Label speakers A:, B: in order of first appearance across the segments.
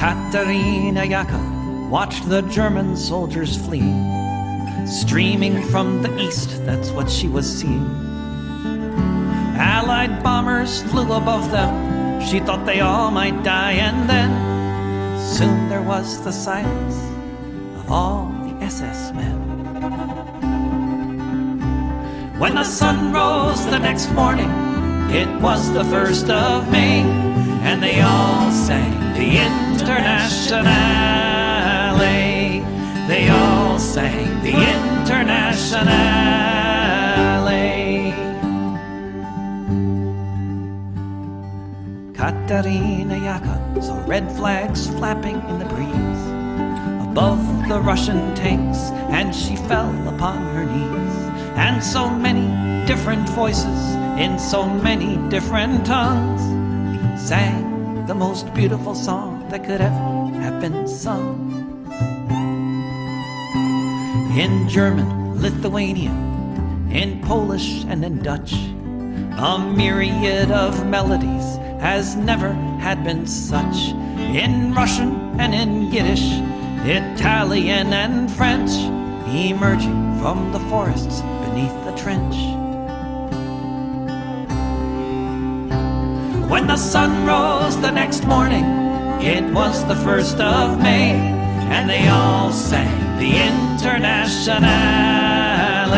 A: Katerina Jaka watched the German soldiers flee. Streaming from the east, that's what she was seeing. Allied bombers flew above them. She thought they all might die, and then soon there was the silence of all the SS men. When the sun rose the next morning, it was the 1st of May, and they all sang the Internationale. They all sang the Internationale. Katerina Jaka saw red flags flapping in the breeze above the Russian tanks, and she fell upon her knees. And so many different voices in so many different tongues sang the most beautiful song that could ever have been sung. In German, Lithuanian, in Polish and in Dutch, a myriad of melodies has never had been such. In Russian and in Yiddish, Italian and French, emerging from the forests beneath the trench. When the sun rose the next morning, it was the 1st of May, and they all sang the Internationale.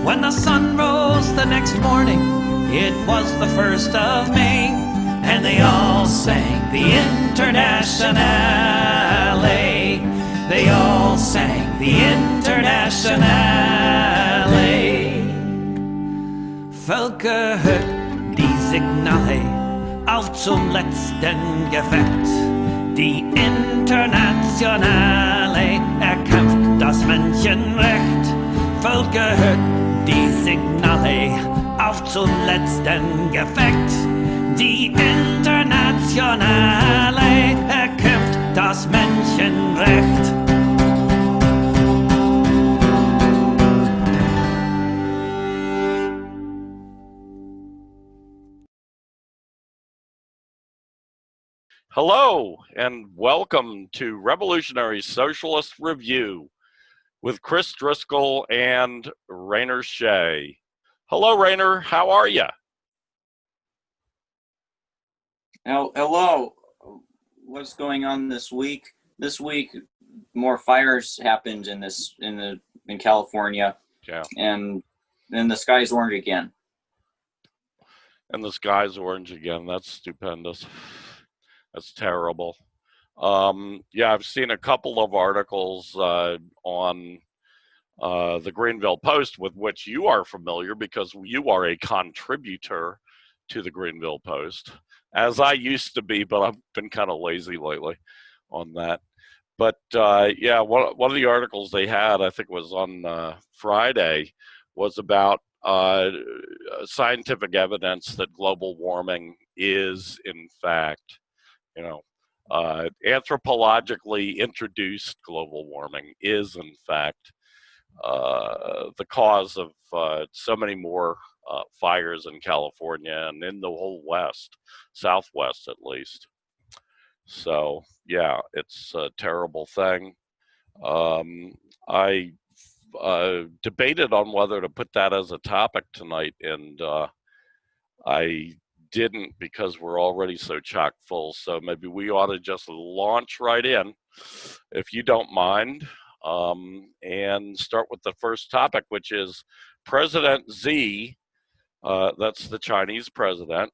A: When the sun rose the next morning, it was the 1st of May, and they all sang the Internationale. They all sang the Internationale. Völker hört die Signale auf zum letzten Gefecht. Die Internationale erkämpft das Menschenrecht. Völker hört die Signale auf zum letzten Gefecht. Die Internationale erkämpft das Menschenrecht.
B: Hello, and welcome to Revolutionary Socialist Review with Chris Driscoll and Rainer Shea. Hello, Rainer. How are you?
C: Hello. What's going on this week? This week, more fires happened in California.
B: Yeah.
C: And then the sky's orange again.
B: And the sky's orange again. That's stupendous. That's terrible. Yeah, I've seen a couple of articles on the Greenville Post with which you are familiar because you are a contributor to the Greenville Post, as I used to be, but I've been kind of lazy lately on that. But yeah, one of the articles they had, I think it was on Friday, was about scientific evidence that global warming is, in fact, anthropologically introduced global warming is, in fact, the cause of so many more fires in California and in the whole West, Southwest at least. So, yeah, it's a terrible thing. I debated on whether to put that as a topic tonight, and I didn't because we're already so chock full. So maybe we ought to just launch right in, if you don't mind, and start with the first topic, which is President Xi, that's the Chinese president,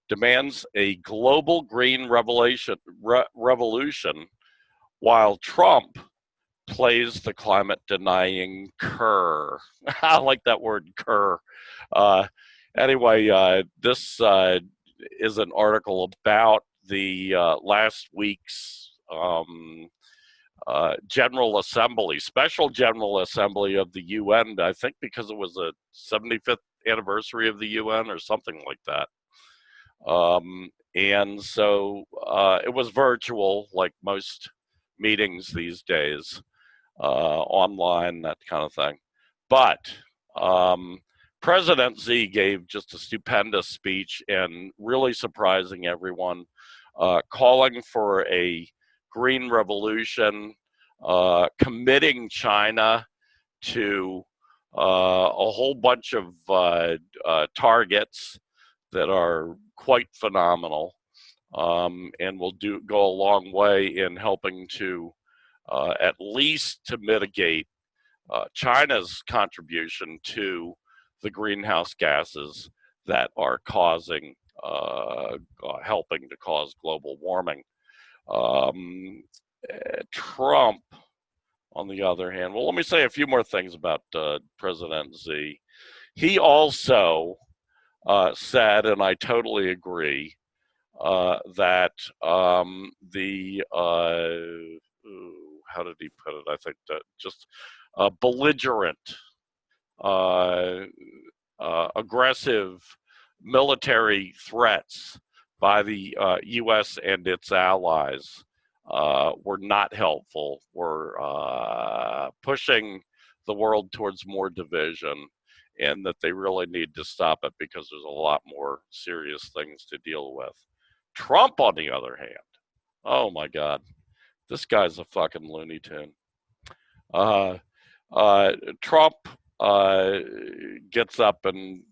B: demands a global green revolution while Trump plays the climate denying cur. I like that word, cur. Anyway, this is an article about the last week's General Assembly, Special General Assembly of the UN, I think because it was the 75th anniversary of the UN or something like that. And so it was virtual, like most meetings these days, online, that kind of thing. But President Xi gave just a stupendous speech and really surprising everyone, calling for a green revolution, committing China to a whole bunch of targets that are quite phenomenal, and will go a long way in helping to at least to mitigate China's contribution to the greenhouse gases that are causing, helping to cause global warming. Trump, on the other hand, well, let me say a few more things about President Z. He also said, and I totally agree, that the how did he put it? I think that just belligerent, aggressive military threats by the U.S. and its allies were not helpful, were pushing the world towards more division, and that they really need to stop it because there's a lot more serious things to deal with. Trump, on the other hand, oh my God, this guy's a fucking Looney Tune. Trump gets up and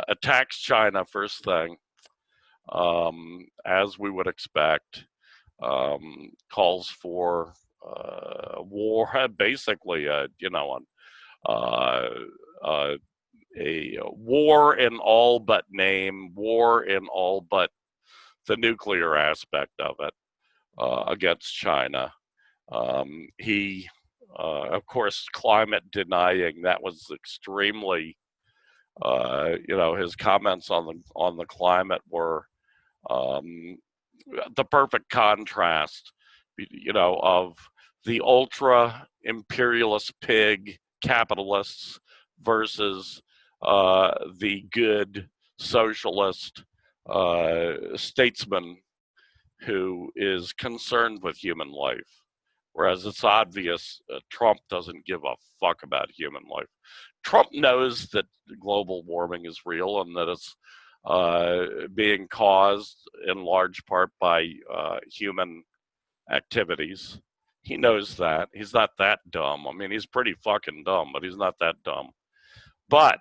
B: attacks China first thing, as we would expect, calls for war, basically, a war in all but name, war in all but the nuclear aspect of it, against China. He, of course, climate denying. That was extremely, his comments on the climate were the perfect contrast, of the ultra imperialist pig capitalists versus the good socialist statesman who is concerned with human life. Whereas it's obvious Trump doesn't give a fuck about human life. Trump knows that global warming is real and that it's being caused in large part by human activities. He knows that. He's not that dumb. I mean, he's pretty fucking dumb, but he's not that dumb. But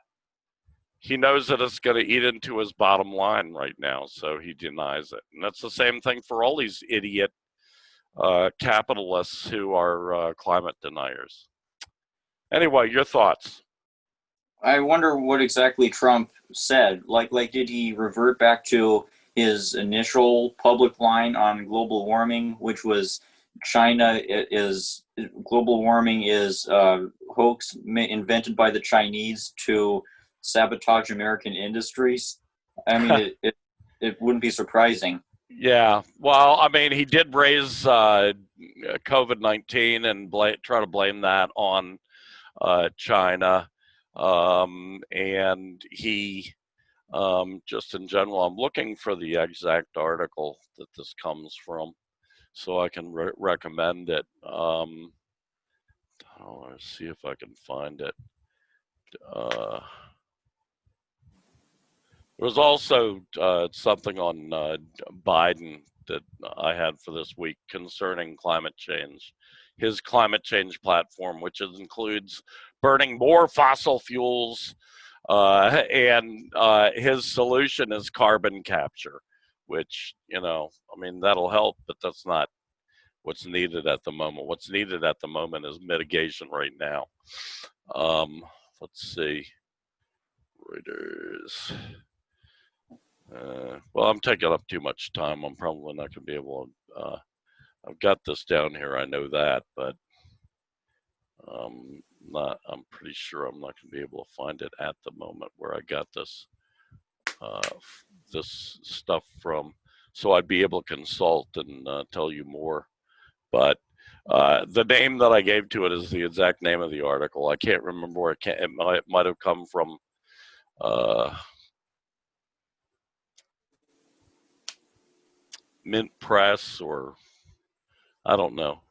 B: he knows that it's going to eat into his bottom line right now, so he denies it. And that's the same thing for all these idiot capitalists who are climate deniers. Anyway, your thoughts?
C: I wonder what exactly Trump said. Like, did he revert back to his initial public line on global warming, which was global warming is a hoax invented by the Chinese to sabotage American industries? I mean, it wouldn't be surprising.
B: Yeah, well, I mean, he did raise COVID-19 and try to blame that on China. And he, just in general, I'm looking for the exact article that this comes from so I can recommend it. Let's see if I can find it. There was also something on Biden that I had for this week concerning climate change. His climate change platform, which includes burning more fossil fuels, and his solution is carbon capture, which, I mean, that'll help, but that's not what's needed at the moment. What's needed at the moment is mitigation right now. Let's see. Reuters. Well, I'm taking up too much time. I'm probably not going to be able to. I've got this down here. I know that, but I'm pretty sure I'm not going to be able to find it at the moment where I got this this stuff from. So I'd be able to consult and tell you more. But the name that I gave to it is the exact name of the article. I can't remember where it might have come from. Mint Press, or I don't know.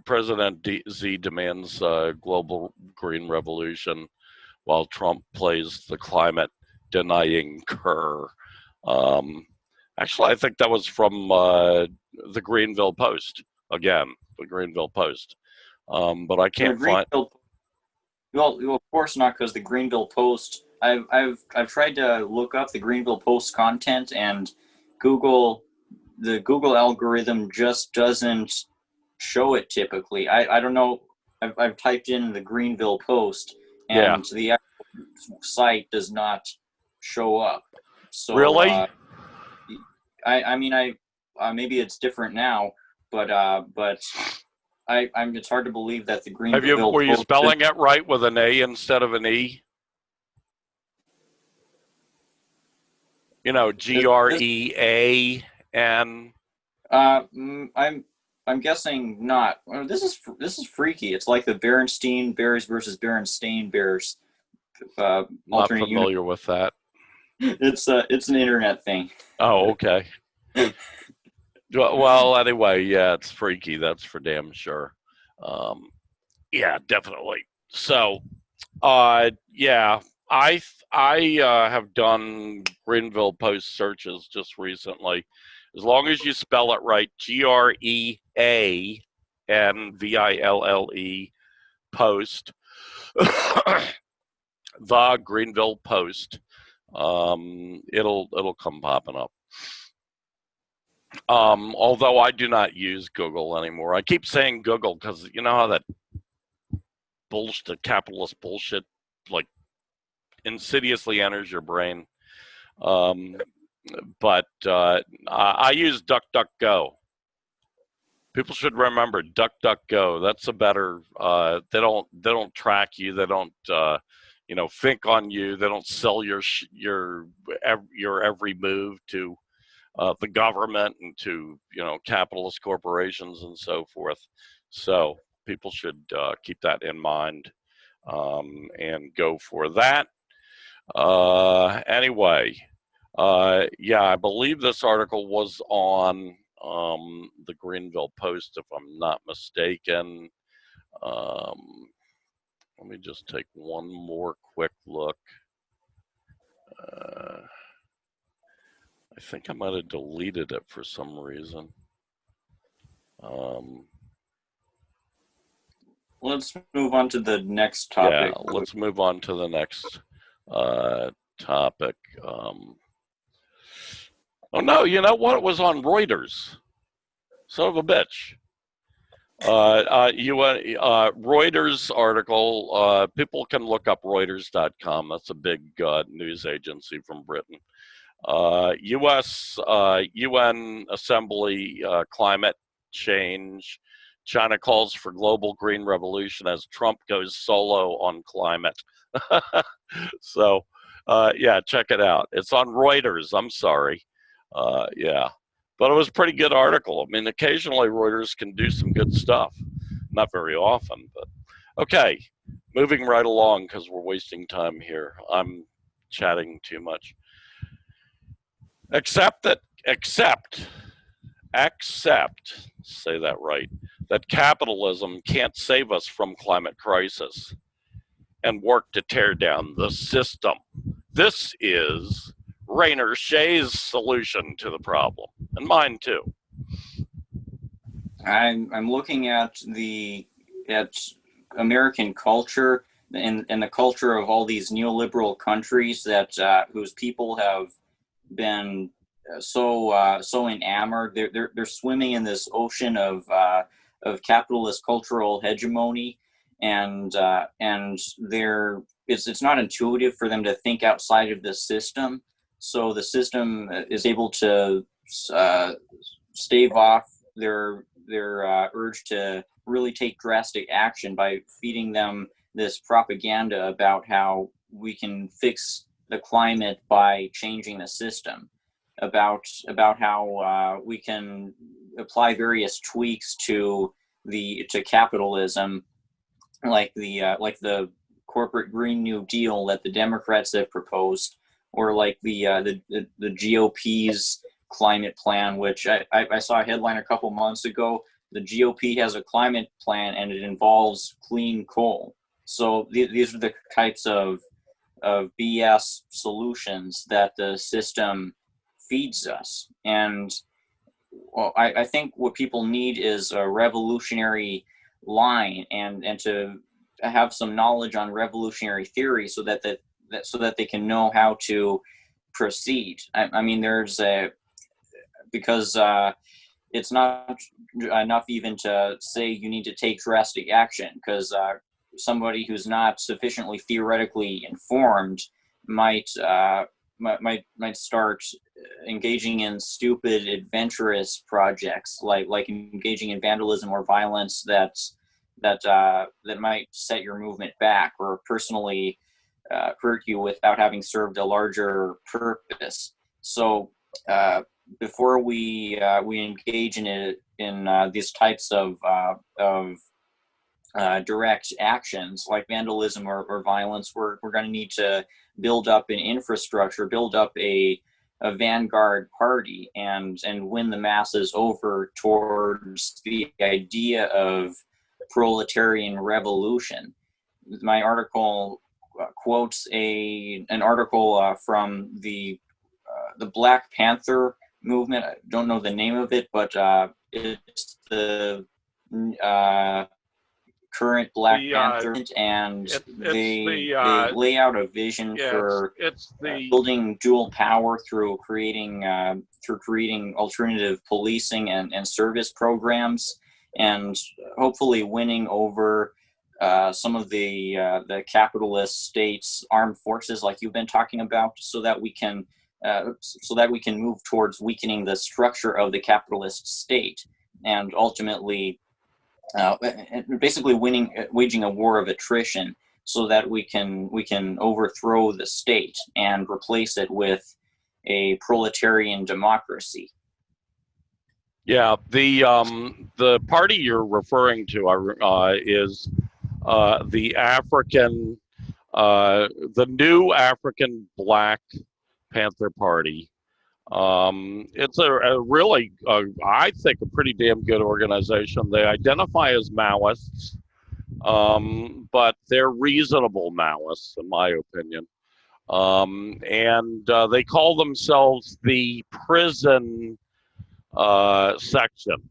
B: President Z demands global green revolution while Trump plays the climate denying cur. Actually, I think that was from the Greenville Post. Again, the Greenville Post. But I can't find.
C: Well, of course not, because the Greenville Post. I've tried to look up the Greenville Post content, and the Google algorithm just doesn't show it typically. I don't know. I've typed in the Greenville Post, and the actual site does not show up. So
B: Really?
C: I mean, maybe it's different now, but it's hard to believe that the Greenville
B: Were you
C: Post
B: spelling it right with an A instead of an E? You know, GREAN.
C: I'm guessing not. This is freaky. It's like the Berenstein Bears versus Berenstain Bears.
B: Not familiar with that.
C: It's an internet thing.
B: Oh, okay. Well, anyway, yeah, it's freaky. That's for damn sure. Yeah, definitely. So, yeah, I have done Greenville Post searches just recently. As long as you spell it right, GREANVILLE Post, the Greenville Post, it'll come popping up. Although I do not use Google anymore. I keep saying Google because you know how that bullshit, capitalist bullshit, like insidiously enters your brain. But I use DuckDuckGo. People should remember DuckDuckGo. That's a better. They don't track you. They don't think on you. They don't sell your every move to the government and to capitalist corporations and so forth. So people should keep that in mind and go for that. Anyway, yeah, I believe this article was on the Greenville Post, if I'm not mistaken. Let me just take one more quick look. I think I might have deleted it for some reason.
C: Let's move on to the next topic.
B: Yeah, let's move on to the next topic. Oh no, you know what? It was on Reuters. Son of a bitch. Reuters article. People can look up Reuters.com. That's a big news agency from Britain. U.S. UN Assembly climate change. China calls for global green revolution as Trump goes solo on climate. So, yeah, check it out. It's on Reuters. I'm sorry. Yeah, but it was a pretty good article. I mean, occasionally Reuters can do some good stuff. Not very often, but okay. Moving right along because we're wasting time here. I'm chatting too much. Except, say that right, that capitalism can't save us from climate crisis and work to tear down the system. This is Rainer Shea's solution to the problem, and mine too.
C: I'm looking at American culture and the culture of all these neoliberal countries that whose people have been so enamored. They're swimming in this ocean of capitalist cultural hegemony, and it's not intuitive for them to think outside of the system. So the system is able to stave off their urge to really take drastic action by feeding them this propaganda about how we can fix the climate by changing the system, about how we can apply various tweaks to capitalism, like the corporate Green New Deal that the Democrats have proposed, or like the GOP's climate plan, which I saw a headline a couple months ago. The GOP has a climate plan and it involves clean coal. So these are the types of BS solutions that the system feeds us. And well, I think what people need is a revolutionary line, and to have some knowledge on revolutionary theory, so that so that they can know how to proceed. I mean, there's a because it's not enough even to say you need to take drastic action, because somebody who's not sufficiently theoretically informed might start engaging in stupid, adventurous projects, like engaging in vandalism or violence that might set your movement back, or personally hurt you without having served a larger purpose. So before we engage in these types of direct actions like vandalism or violence, we're going to need to build up an infrastructure, build up a vanguard party, and win the masses over towards the idea of proletarian revolution. My article quotes an article from the Black Panther movement. I don't know the name of it, but it's the current Black Panther, and they lay out a vision for building dual power through creating alternative policing and service programs, and hopefully winning over some of the capitalist states' armed forces, like you've been talking about, so that we can move towards weakening the structure of the capitalist state, and ultimately basically waging a war of attrition, so that we can overthrow the state and replace it with a proletarian democracy.
B: Yeah, the party you're referring to is the new African Black Panther Party. It's a really, I think, a pretty damn good organization. They identify as Maoists, but they're reasonable Maoists, in my opinion. And they call themselves the prison section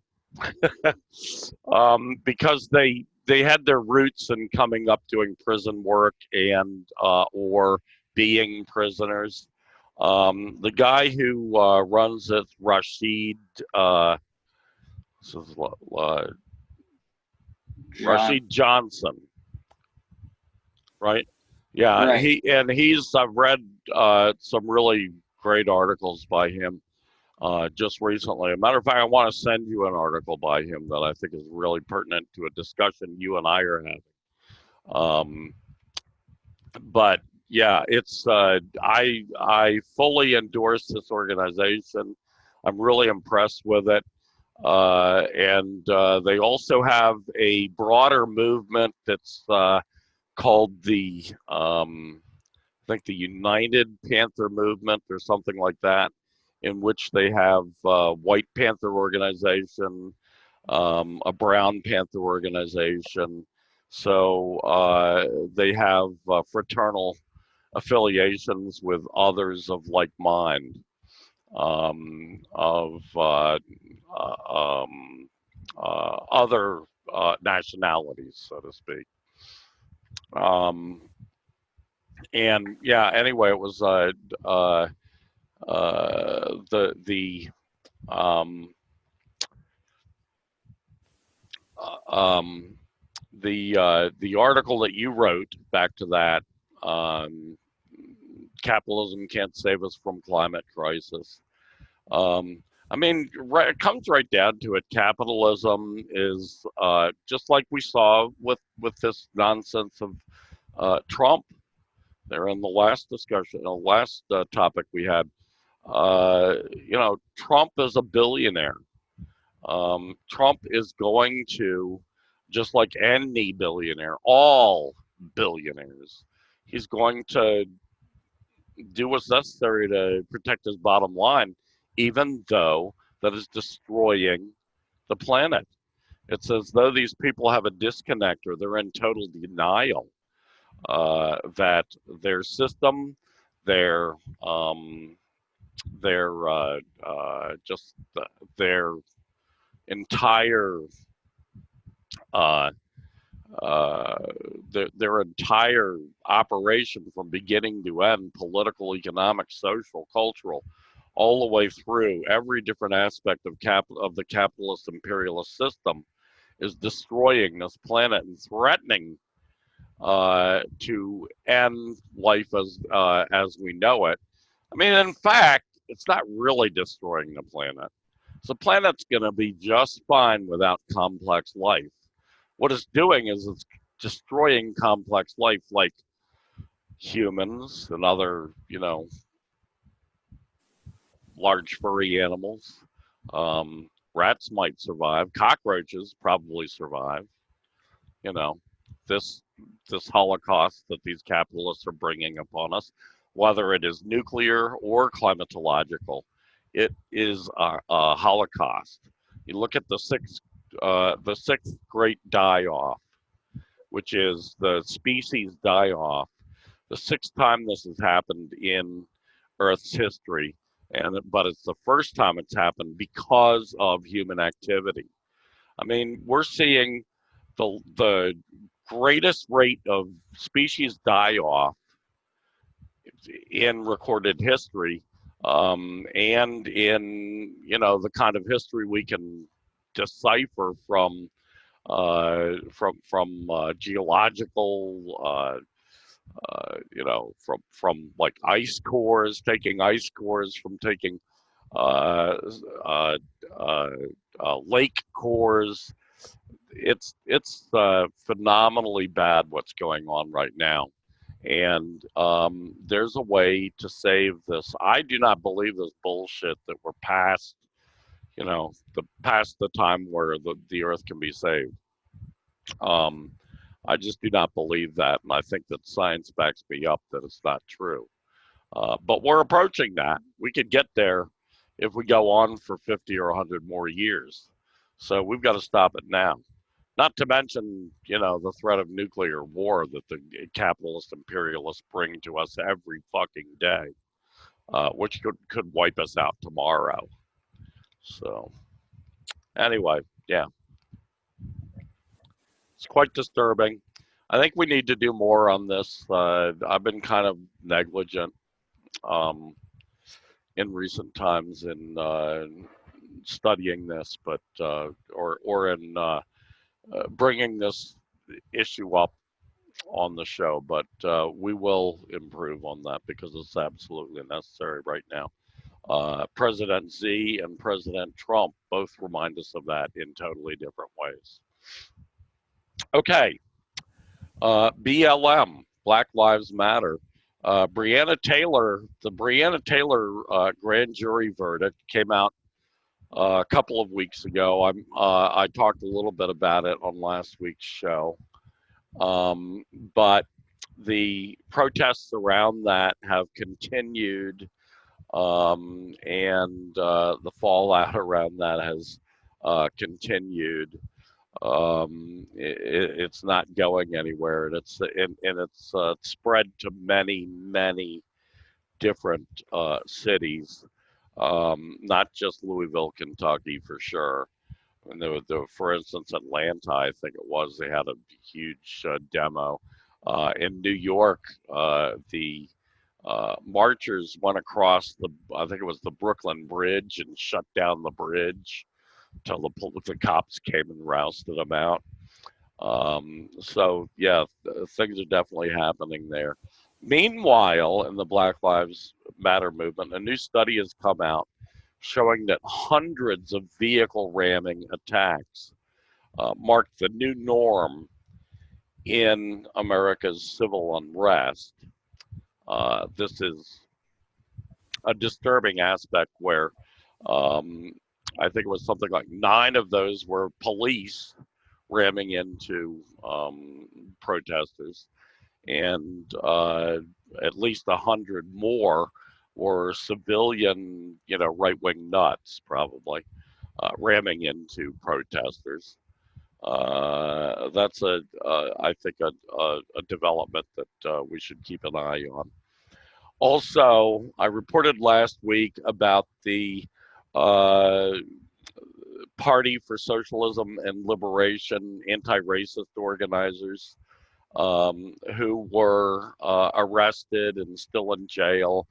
B: because they had their roots in coming up doing prison work and or being prisoners. The guy who runs it, Rashid Johnson, right? Yeah, right. I've read some really great articles by him just recently. As a matter of fact, I want to send you an article by him that I think is really pertinent to a discussion you and I are having. But yeah, it's I fully endorse this organization. I'm really impressed with it, and they also have a broader movement that's called the I think the United Panther Movement or something like that, in which they have White Panther organization, a Brown Panther organization. So they have fraternal affiliations with others of like mind, of other nationalities, so to speak. And yeah, anyway, it was the article that you wrote, back to that, capitalism can't save us from climate crisis. I mean, it comes right down to it. Capitalism is just like we saw with this nonsense of Trump there in the last discussion, the last topic we had. You know, Trump is a billionaire. Trump is going to, just like any billionaire, all billionaires, he's going to do what's necessary to protect his bottom line, even though that is destroying the planet. It's as though these people have a disconnect, or they're in total denial that their system, their their their entire uh, uh, their entire operation from beginning to end, political, economic, social, cultural, all the way through every different aspect of the capitalist imperialist system, is destroying this planet and threatening to end life as we know it. I mean, in fact, it's not really destroying the planet. So the planet's going to be just fine without complex life. What it's doing is it's destroying complex life, like humans and other, large furry animals. Rats might survive. Cockroaches probably survive. You know, this this holocaust that these capitalists are bringing upon us, whether it is nuclear or climatological, it is a holocaust. You look at the sixth great die-off, which is the species die-off. The sixth time this has happened in Earth's history, but it's the first time it's happened because of human activity. I mean, we're seeing the greatest rate of species die-off in recorded history, and in the kind of history we can decipher from geological, from like ice cores, taking ice cores, from taking uh, uh, uh, lake cores. It's phenomenally bad what's going on right now, and there's a way to save this. I do not believe this bullshit that we're past, past the time where the Earth can be saved. I just do not believe that, and I think that science backs me up that it's not true. But we're approaching that. We could get there if we go on for 50 or 100 more years. So we've got to stop it now. Not to mention, the threat of nuclear war that the capitalist imperialists bring to us every fucking day, which could wipe us out tomorrow. So anyway, yeah. It's quite disturbing. I think we need to do more on this. I've been kind of negligent in recent times in studying this, but or in bringing this issue up on the show. But we will improve on that because it's absolutely necessary right now. President Z and President Trump both remind us of that in totally different ways. Okay. BLM, Black Lives Matter. Breonna Taylor, the Breonna Taylor grand jury verdict came out a couple of weeks ago. I talked a little bit about it on last week's show, but the protests around that have continued, and the fallout around that has continued. It's not going anywhere, and it's spread to many different cities, not just Louisville, Kentucky, for sure. And for instance, Atlanta, I think it was, they had a huge demo. In New York, the marchers went across I think it was the Brooklyn Bridge, and shut down the bridge until the cops came and rousted them out. So yeah, things are definitely happening there. Meanwhile, in the Black Lives Matter movement, a new study has come out showing that hundreds of vehicle ramming attacks mark the new norm in America's civil unrest. This is a disturbing aspect where I think it was something like 9 of those were police ramming into protesters, and at least 100 more were civilian, right-wing nuts, probably, ramming into protesters. That's I think a development that we should keep an eye on. Also, I reported last week about the uh, Party for Socialism and Liberation anti-racist organizers who were arrested and still in jail,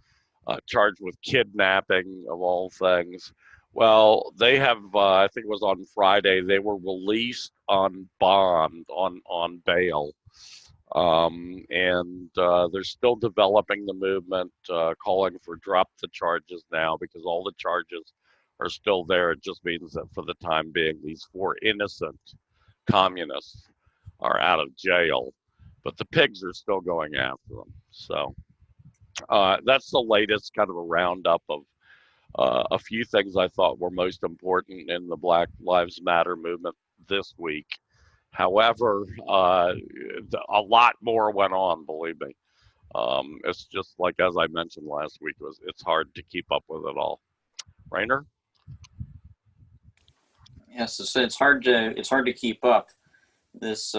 B: charged with kidnapping of all things. Well, they have, I think it was on Friday, they were released on bond, on bail. And they're still developing the movement, calling for drop the charges now because all the charges are still there. It just means that for the time being, these four innocent communists are out of jail, but the pigs are still going after them. So that's the latest kind of a roundup of a few things I thought were most important in the Black Lives Matter movement this week. However, a lot more went on, believe me. It's just like, as I mentioned last week, it's hard to keep up with it all. Rainer?
C: Yes, it's hard to keep up. This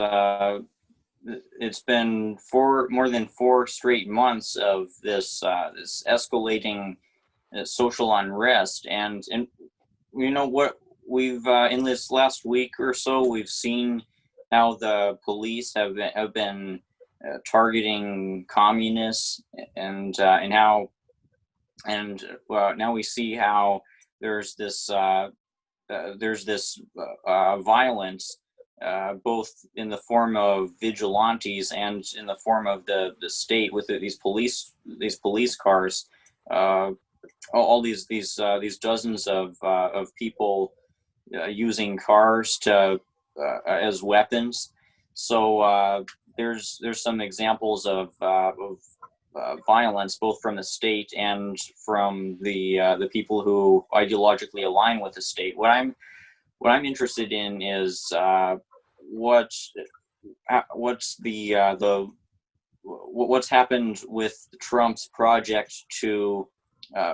C: it's been more than 4 straight months of this escalating social unrest, and you know what we've in this last week or so we've seen how the police have been targeting communists, and how now we see how there's this violence, both in the form of vigilantes and in the form of the state with these police cars, all these dozens of people using cars to as weapons. So there's some examples of violence, both from the state and from the people who ideologically align with the state. What I'm interested in is what's happened with Trump's project to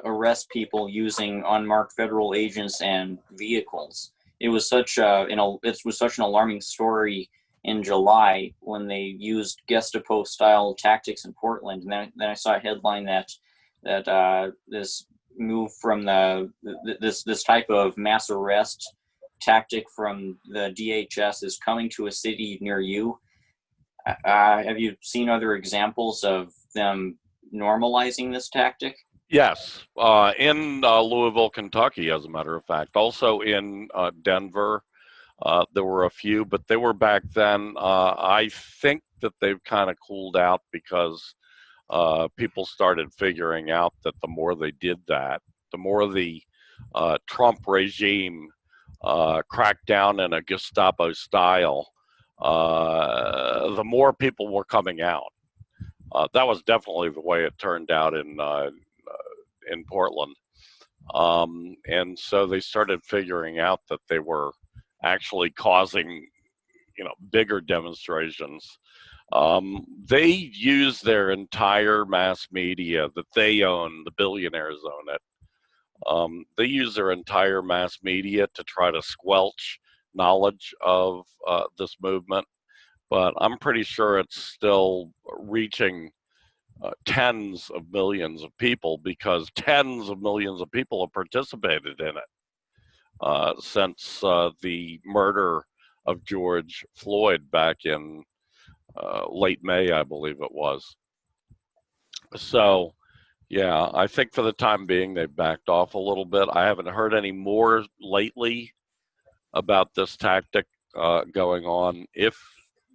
C: arrest people using unmarked federal agents and vehicles. It was such an alarming story in July when they used Gestapo style tactics in Portland, and then I saw a headline that this move from this type of mass arrest tactic from the DHS is coming to a city near you. Have you seen other examples of them normalizing this tactic?
B: Yes, in Louisville, Kentucky, as a matter of fact. Also in Denver, there were a few, but they were back then. I think that they've kind of cooled out because people started figuring out that the more they did that, the more the Trump regime cracked down in a Gestapo style, the more people were coming out. That was definitely the way it turned out in Portland. And so they started figuring out that they were actually causing, bigger demonstrations. They use their entire mass media that they own, the billionaires own it. They use their entire mass media to try to squelch knowledge of this movement, but I'm pretty sure it's still reaching tens of millions of people, because tens of millions of people have participated in it since the murder of George Floyd back in late May, I believe it was. So, yeah, I think for the time being, they've backed off a little bit. I haven't heard any more lately about this tactic going on. If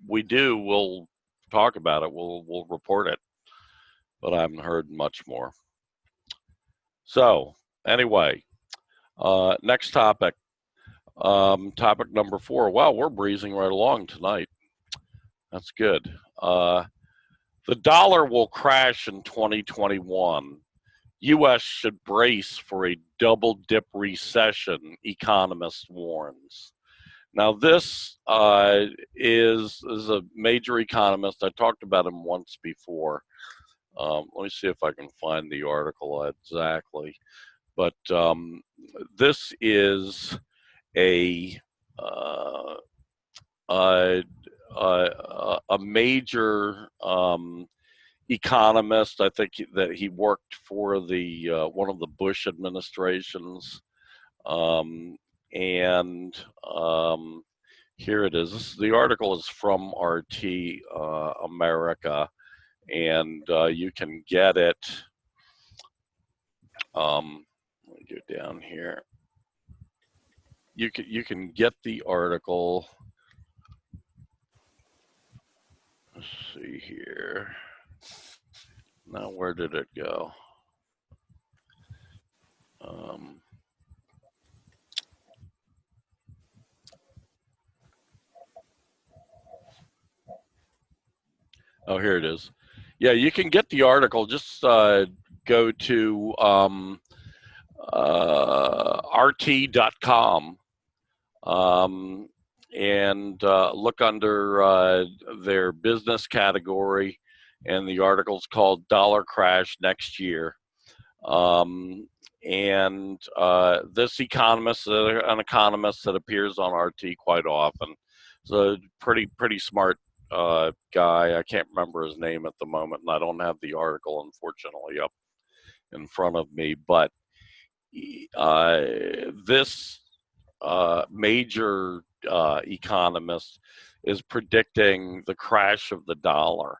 B: we do, we'll talk about it. We'll report it. But I haven't heard much more. So, anyway, next topic. Topic number 4. Wow, we're breezing right along tonight. That's good. The dollar will crash in 2021. U.S. should brace for a double-dip recession, economist warns. Now, this is a major economist. I talked about him once before. Let me see if I can find the article exactly. But this is a major economist. I think that he worked for the one of the Bush administrations. And here it is. The article is from RT America, and you can get it. Let me go down here. You can get the article. Let's see here. Now, where did it go? Oh, here it is. Yeah, you can get the article. Just go to rt.com and look under their business category, and the article's called "Dollar Crash Next Year." This economist, an economist that appears on RT quite often, is a pretty smart guy. I can't remember his name at the moment, and I don't have the article, unfortunately, up in front of me. But this major economist is predicting the crash of the dollar.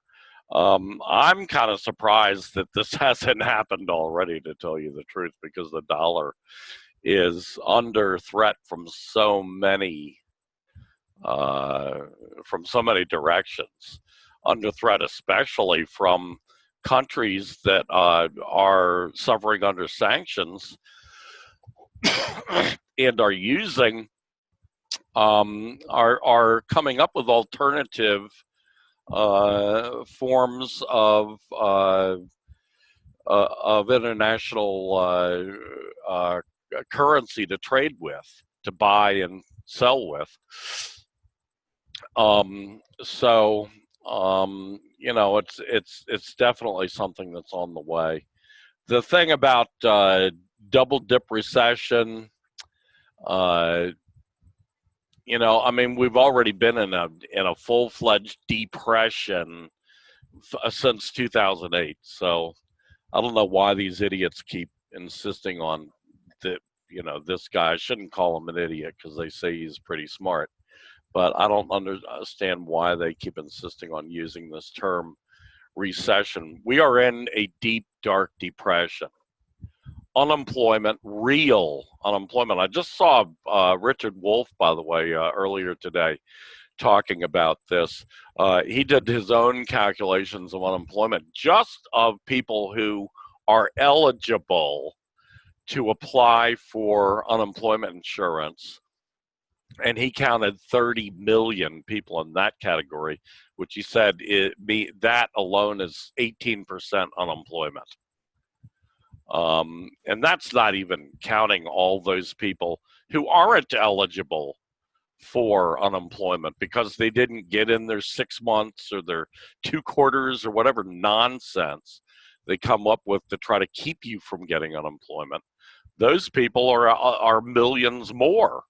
B: I'm kind of surprised that this hasn't happened already, to tell you the truth, because the dollar is under threat from so many directions. Under threat, especially from countries that are suffering under sanctions and are using are coming up with alternative forms of international currency to trade with, to buy and sell with. You know, it's definitely something that's on the way. The thing about double dip recession, you know, I mean, we've already been in a full-fledged depression since 2008. So I don't know why these idiots keep insisting on that. You know, this guy, I shouldn't call him an idiot because they say he's pretty smart, but I don't understand why they keep insisting on using this term recession. We are in a deep, dark depression. Unemployment, real unemployment. I just saw Richard Wolff, by the way, earlier today, talking about this. He did his own calculations of unemployment, just of people who are eligible to apply for unemployment insurance. And he counted 30 million people in that category, which he said that alone is 18% unemployment. And that's not even counting all those people who aren't eligible for unemployment because they didn't get in their 6 months or their 2 quarters or whatever nonsense they come up with to try to keep you from getting unemployment. Those people are millions more.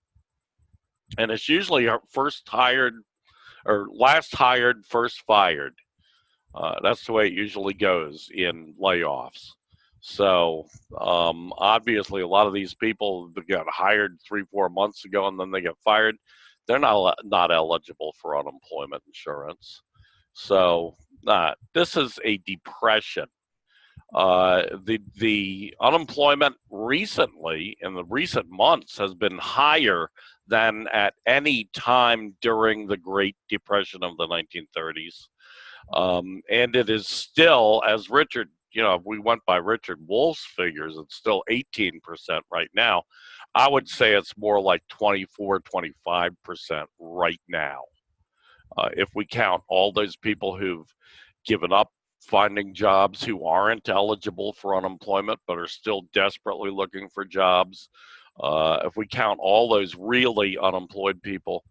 B: And it's usually our first hired or last hired, first fired. That's the way it usually goes in layoffs. So obviously, a lot of these people got hired 3-4 months ago, and then they get fired. They're not eligible for unemployment insurance. So this is a depression. The unemployment recently, in the recent months, has been higher than at any time during the Great Depression of the 1930s. And it is still, as Richard, you know, if we went by Richard Wolff's figures, it's still 18% right now. I would say it's more like 24, 25% right now. If we count all those people who've given up finding jobs, who aren't eligible for unemployment but are still desperately looking for jobs, if we count all those really unemployed people,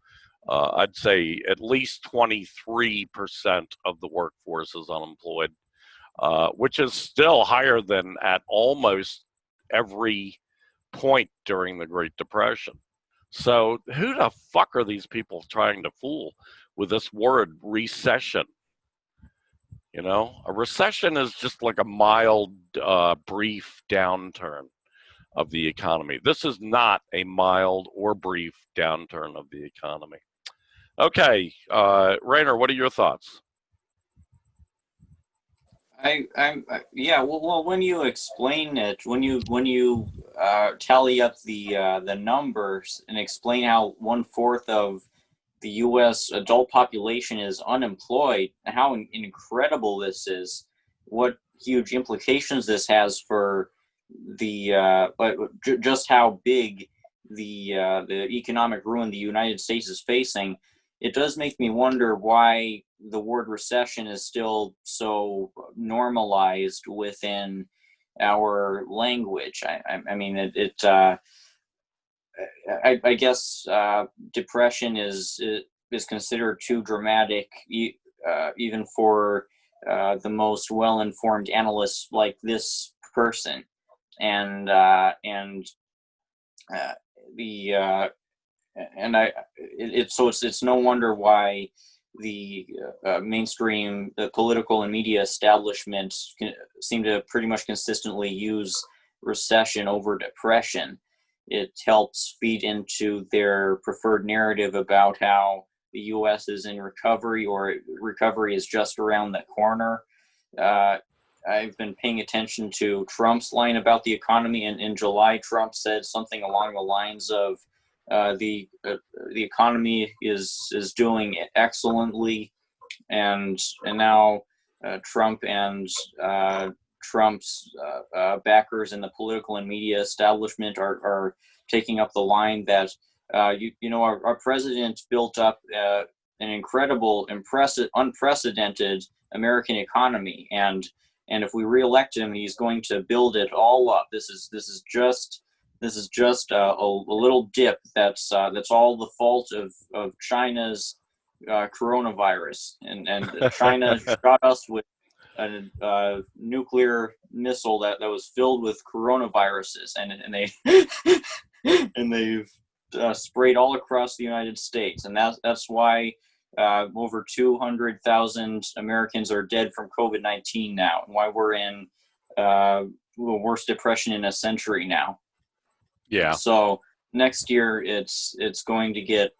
B: I'd say at least 23% of the workforce is unemployed, which is still higher than at almost every point during the Great Depression. So who the fuck are these people trying to fool with this word recession? You know, a recession is just like a mild, brief downturn of the economy. This is not a mild or brief downturn of the economy. Okay, Rainer, what are your thoughts?
C: Yeah. Well, when you explain it, when you tally up the numbers and explain how 1/4 of the U.S. adult population is unemployed, and how incredible this is, what huge implications this has for the just how big the economic ruin the United States is facing. It does make me wonder why the word recession is still so normalized within our language. I mean, I guess depression is considered too dramatic, even for the most well-informed analysts like this person, and the and it's no wonder why the mainstream, the political and media establishment seem to pretty much consistently use recession over depression. It helps feed into their preferred narrative about how the U.S. is in recovery, or recovery is just around the corner. I've been paying attention to Trump's line about the economy, and in July, Trump said something along the lines of the economy is doing excellently, and now Trump and Trump's backers in the political and media establishment are taking up the line that our president built up an incredible, unprecedented American economy, and if we reelect him, he's going to build it all up. This is just a little dip. That's all the fault of China's coronavirus, and China shot us with a nuclear missile that was filled with coronaviruses, and they and they've sprayed all across the United States, and that's why over 200,000 Americans are dead from COVID-19 now, and why we're in the worst depression in a century now.
B: Yeah.
C: So next year it's going to get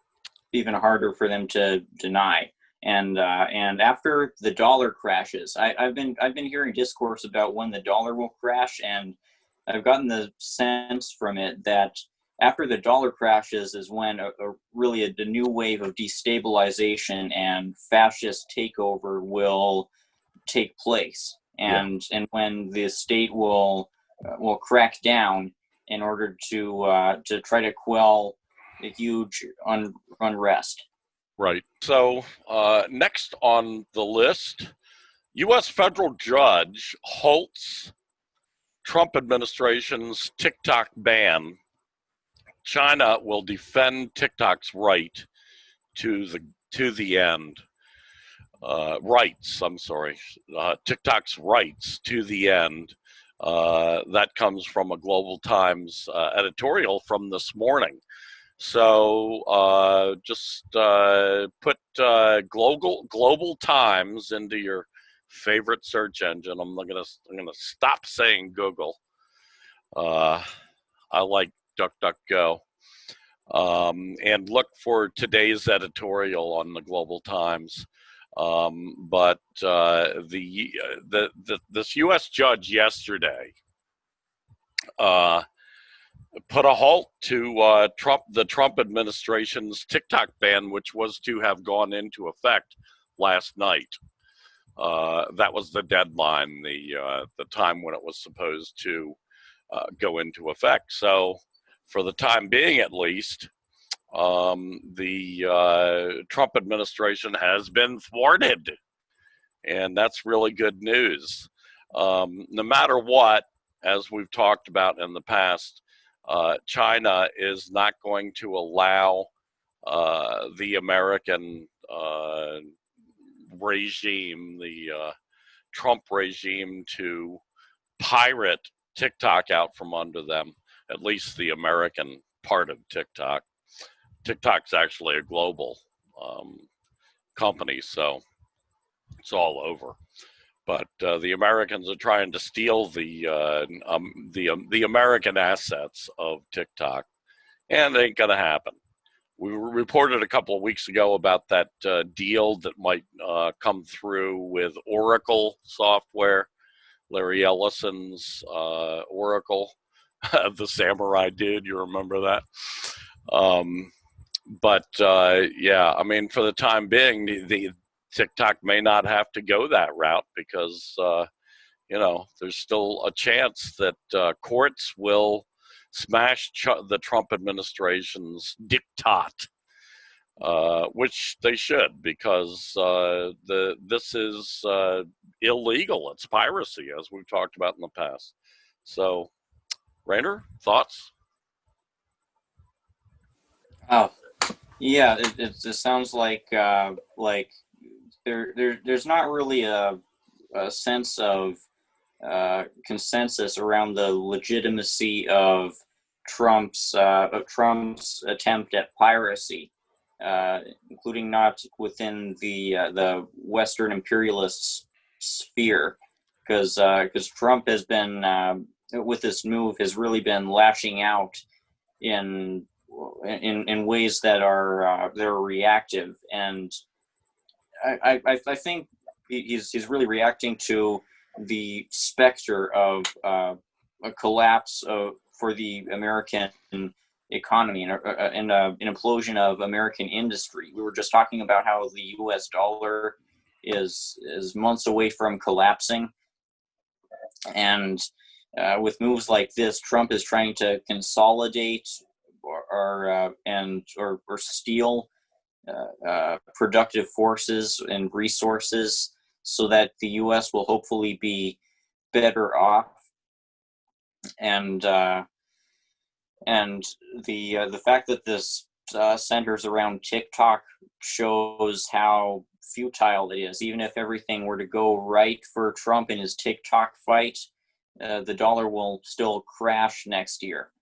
C: even harder for them to deny. And after the dollar crashes, I've been hearing discourse about when the dollar will crash, and I've gotten the sense from it that after the dollar crashes is when really a new wave of destabilization and fascist takeover will take place, and when the state will crack down in order to try to quell a huge unrest.
B: Right. So next on the list, U.S. federal judge halts Trump administration's TikTok ban. China will defend TikTok's right to the end. TikTok's rights to the end. That comes from a Global Times editorial from this morning. So just put Global Times into your favorite search engine. I'm gonna stop saying Google. I like DuckDuckGo. And look for today's editorial on the Global Times. But this U.S. judge yesterday put a halt to the Trump administration's TikTok ban, which was to have gone into effect last night. That was the deadline, the time when it was supposed to go into effect. So, for the time being, at least, the Trump administration has been thwarted, and that's really good news. No matter what, as we've talked about in the past, China is not going to allow the American regime, the Trump regime, to pirate TikTok out from under them, at least the American part of TikTok. TikTok's actually a global company, so it's all over. but the Americans are trying to steal the American assets of TikTok, and it ain't gonna happen. We reported a couple of weeks ago about that deal that might come through with Oracle software, Larry Ellison's Oracle, the samurai dude. You remember that? Yeah, I mean, for the time being, the TikTok may not have to go that route because, there's still a chance that courts will smash the Trump administration's diktat, which they should, because this is illegal. It's piracy, as we've talked about in the past. So, Rainer, thoughts?
C: Oh, yeah. It sounds like there's not really a sense of consensus around the legitimacy of Trump's attempt at piracy, including not within the Western imperialist sphere, because Trump has been with this move has really been lashing out in ways that are reactive, and I think he's really reacting to the specter of a collapse for the American economy and an implosion of American industry. We were just talking about how the U.S. dollar is months away from collapsing, and with moves like this, Trump is trying to consolidate or steal productive forces and resources, so that the U.S. will hopefully be better off. And the fact that this centers around TikTok shows how futile it is. Even if everything were to go right for Trump in his TikTok fight, the dollar will still crash next year.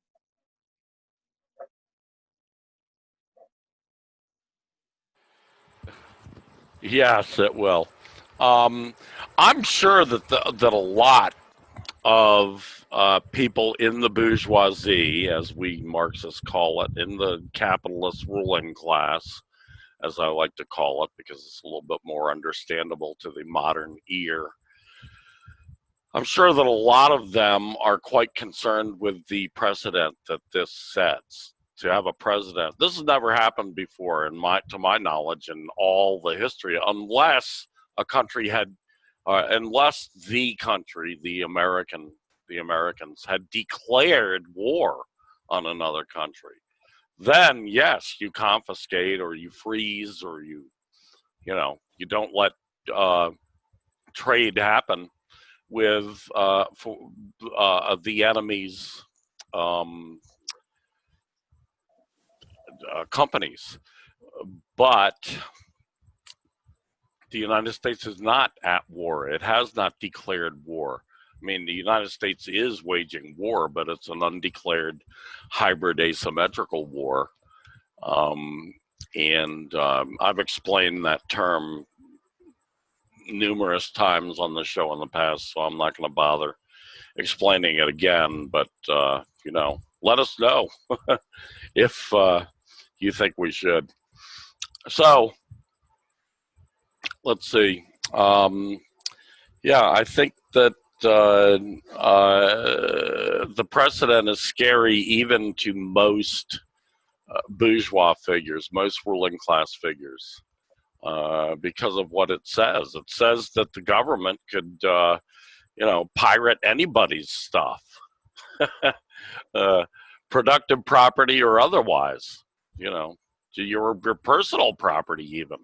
B: Yes, it will. I'm sure that that a lot of people in the bourgeoisie, as we Marxists call it, in the capitalist ruling class, as I like to call it, because it's a little bit more understandable to the modern ear. I'm sure that a lot of them are quite concerned with the precedent that this sets. To have a president, this has never happened before, to my knowledge, in all the history, unless a country had, unless the country, the Americans, had declared war on another country. Then, yes, you confiscate or you freeze or you don't let trade happen with the enemy's companies. But the United States is not at war. It has not declared war. I mean, the United States is waging war, but it's an undeclared hybrid asymmetrical war. I've explained that term numerous times on the show in the past, so I'm not going to bother explaining it again. But, let us know if you think we should. So, let's see. I think that the precedent is scary even to most bourgeois figures, most ruling class figures, because of what it says. It says that the government could, pirate anybody's stuff, productive property or otherwise, to your personal property even.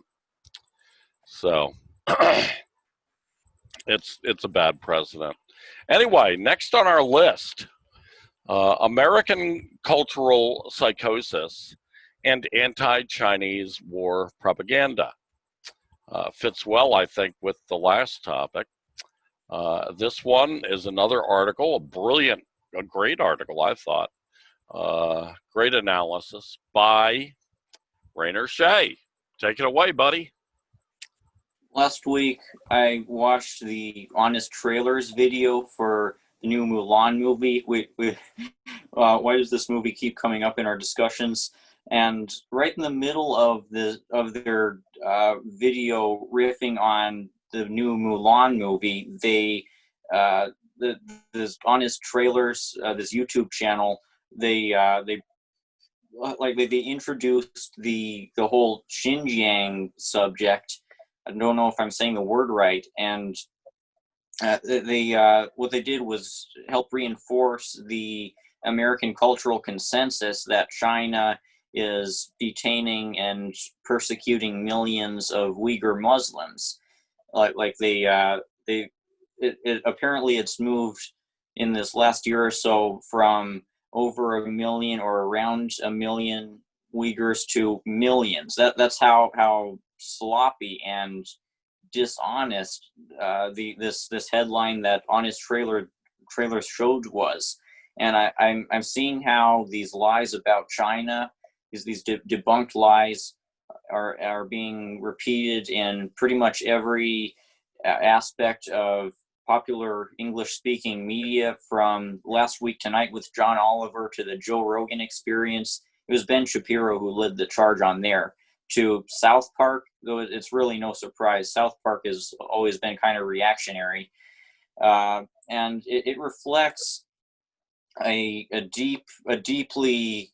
B: So it's a bad precedent. Anyway, next on our list, American cultural psychosis and anti-Chinese war propaganda. Fits well, I think, with the last topic. This one is another article, a great article, I thought. Great analysis by Rainer Shea. Take it away, buddy.
C: last week I watched the Honest Trailers video for the new Mulan movie. Why does this movie keep coming up in our discussions? And right in the middle of their video riffing on the new Mulan movie, this Honest Trailers, this YouTube channel, they introduced the whole Xinjiang subject. I don't know if I'm saying the word right, and what they did was help reinforce the American cultural consensus that China is detaining and persecuting millions of Uyghur Muslims. Apparently it's moved in this last year or so from over a million or around a million Uyghurs to millions. That's how sloppy and dishonest this headline that Honest Trailers showed was. And I'm seeing how these lies about China, these debunked lies, are being repeated in pretty much every aspect of popular English-speaking media, from Last Week Tonight with John Oliver to the Joe Rogan Experience. It was Ben Shapiro who led the charge on there, to South Park, though it's really no surprise. South Park has always been kind of reactionary. And it reflects a deeply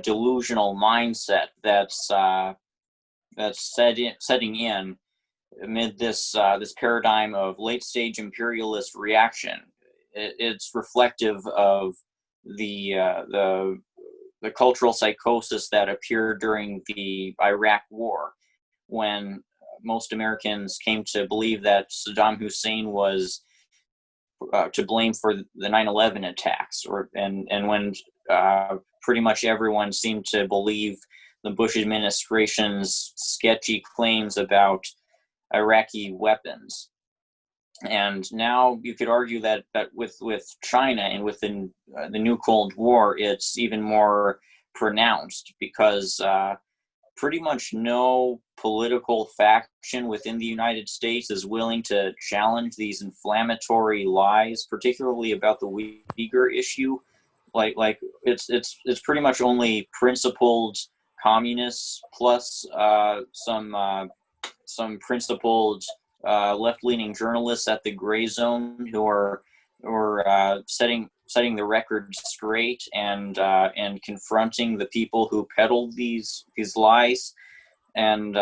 C: delusional mindset that's setting in amid this paradigm of late stage imperialist reaction. It's reflective of the cultural psychosis that appeared during the Iraq War, when most Americans came to believe that Saddam Hussein was to blame for the 9/11 attacks, and when pretty much everyone seemed to believe the Bush administration's sketchy claims about Iraqi weapons. And now you could argue that with China and within the new Cold War, it's even more pronounced, because pretty much no political faction within the United States is willing to challenge these inflammatory lies, particularly about the Uyghur issue. Like it's pretty much only principled communists plus some principled left-leaning journalists at the Gray Zone who are setting the record straight and confronting the people who peddled these lies, and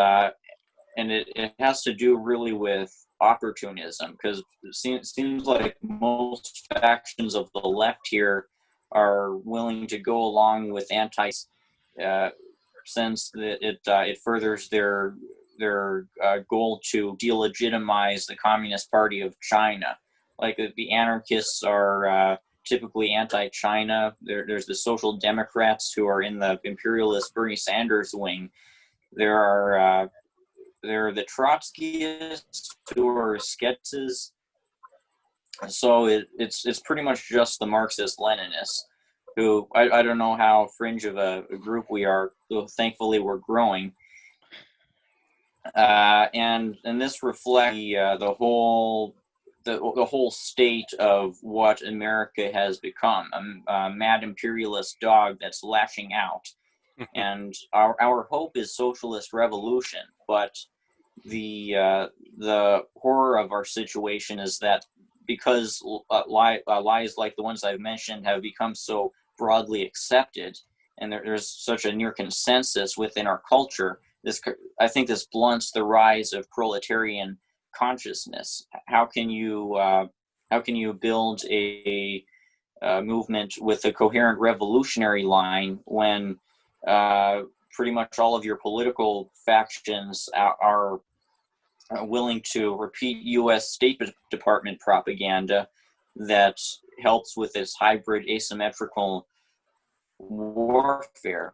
C: it has to do really with opportunism, because it seems like most factions of the left here are willing to go along with since it furthers their goal to delegitimize the Communist Party of China. Like the anarchists are typically anti-China. There's the Social Democrats who are in the imperialist Bernie Sanders wing. There are the Trotskyists who are skeptics. So it's pretty much just the Marxist-Leninists, who I don't know how fringe of a group we are, though thankfully we're growing. And this reflects the whole state of what America has become, a mad imperialist dog that's lashing out. And our hope is socialist revolution, but the horror of our situation is that because lies like the ones I've mentioned have become so broadly accepted, and there's such a near consensus within our culture, I think this blunts the rise of proletarian consciousness. How can you build a movement with a coherent revolutionary line when pretty much all of your political factions are willing to repeat U.S. State Department propaganda that helps with this hybrid asymmetrical warfare?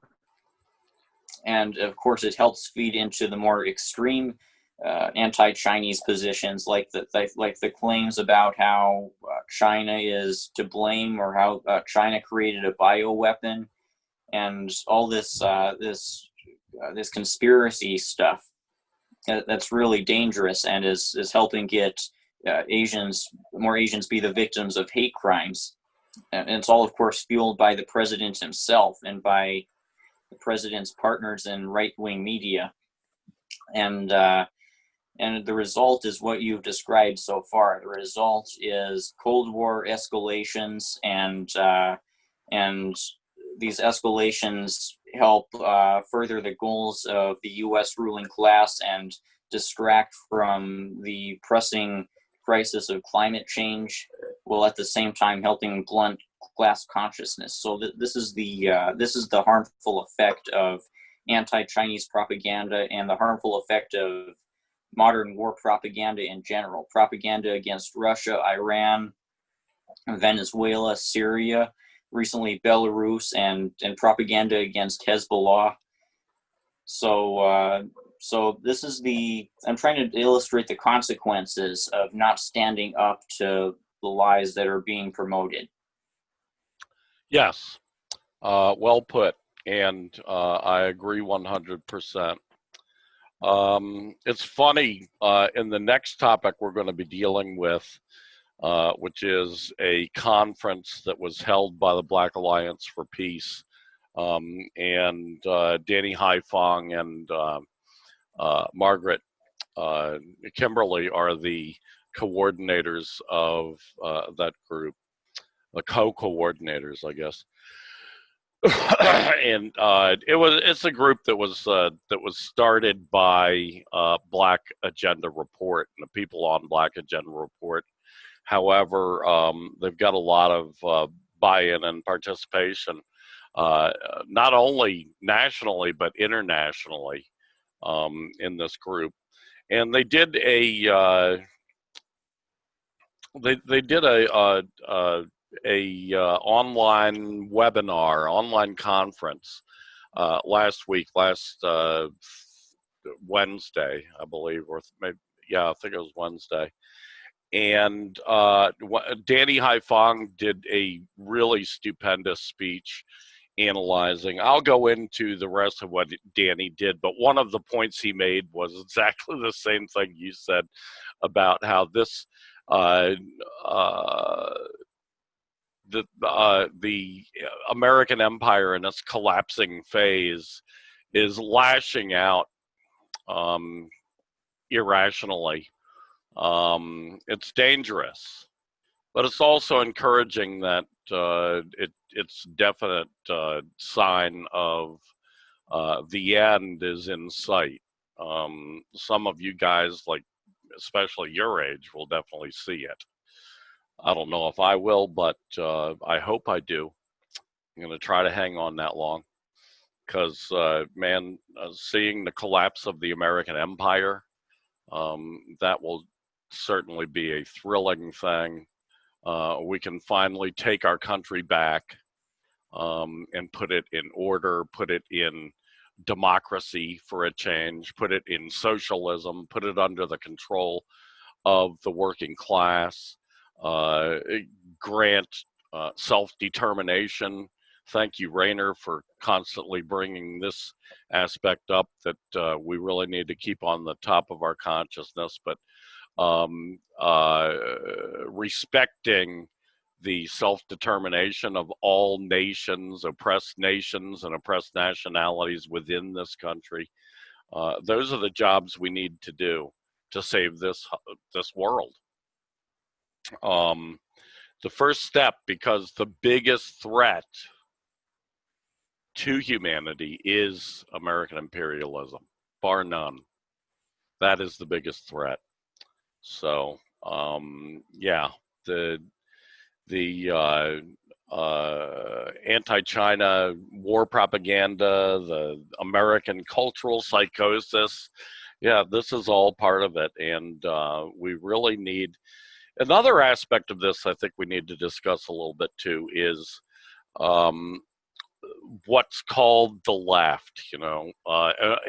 C: And of course, it helps feed into the more extreme anti-Chinese positions, like the claims about how China is to blame, or how China created a bioweapon, and all this conspiracy stuff. that's really dangerous and is helping get more Asians be the victims of hate crimes. And it's all, of course, fueled by the president himself and by the president's partners in right-wing media. And the result is what you've described so far. The result is Cold War escalations, and these escalations help further the goals of the U.S. ruling class and distract from the pressing crisis of climate change, while at the same time helping blunt class consciousness. So this is the harmful effect of anti-Chinese propaganda and the harmful effect of modern war propaganda in general. Propaganda against Russia, Iran, Venezuela, Syria, recently Belarus, and propaganda against Hezbollah. So this is I'm trying to illustrate the consequences of not standing up to the lies that are being promoted.
B: Yes, well put, and I agree 100%. It's funny, in the next topic we're going to be dealing with, which is a conference that was held by the Black Alliance for Peace, and Danny Haifong and Margaret Kimberly are the coordinators of that group, the co-coordinators, I guess. And it's a group that was started by Black Agenda Report and the people on Black Agenda Report. However, they've got a lot of buy-in and participation, not only nationally but internationally, in this group. And they did a online webinar, online conference last Wednesday, I believe, or maybe, yeah, I think it was Wednesday. And Danny Haifong did a really stupendous speech analyzing. I'll go into the rest of what Danny did, but one of the points he made was exactly the same thing you said about how this the American empire in its collapsing phase is lashing out irrationally. It's dangerous, but it's also encouraging that it's definite sign of the end is in sight. Some of you guys, like especially your age, will definitely see it. I don't know if I will, but I hope I do. I'm going to try to hang on that long because, man, seeing the collapse of the American empire, that will certainly be a thrilling thing. We can finally take our country back and put it in order, put it in democracy for a change, put it in socialism, put it under the control of the working class, grant self-determination. Thank you, Rainer, for constantly bringing this aspect up that we really need to keep on the top of our consciousness, but respecting the self-determination of all nations, oppressed nations and oppressed nationalities within this country. Those are the jobs we need to do to save this world. The first step, because the biggest threat to humanity is American imperialism, bar none. That is the biggest threat. So, yeah, the anti-China war propaganda, the American cultural psychosis, yeah, this is all part of it. And we really need, another aspect of this I think we need to discuss a little bit too is what's called the left, you know,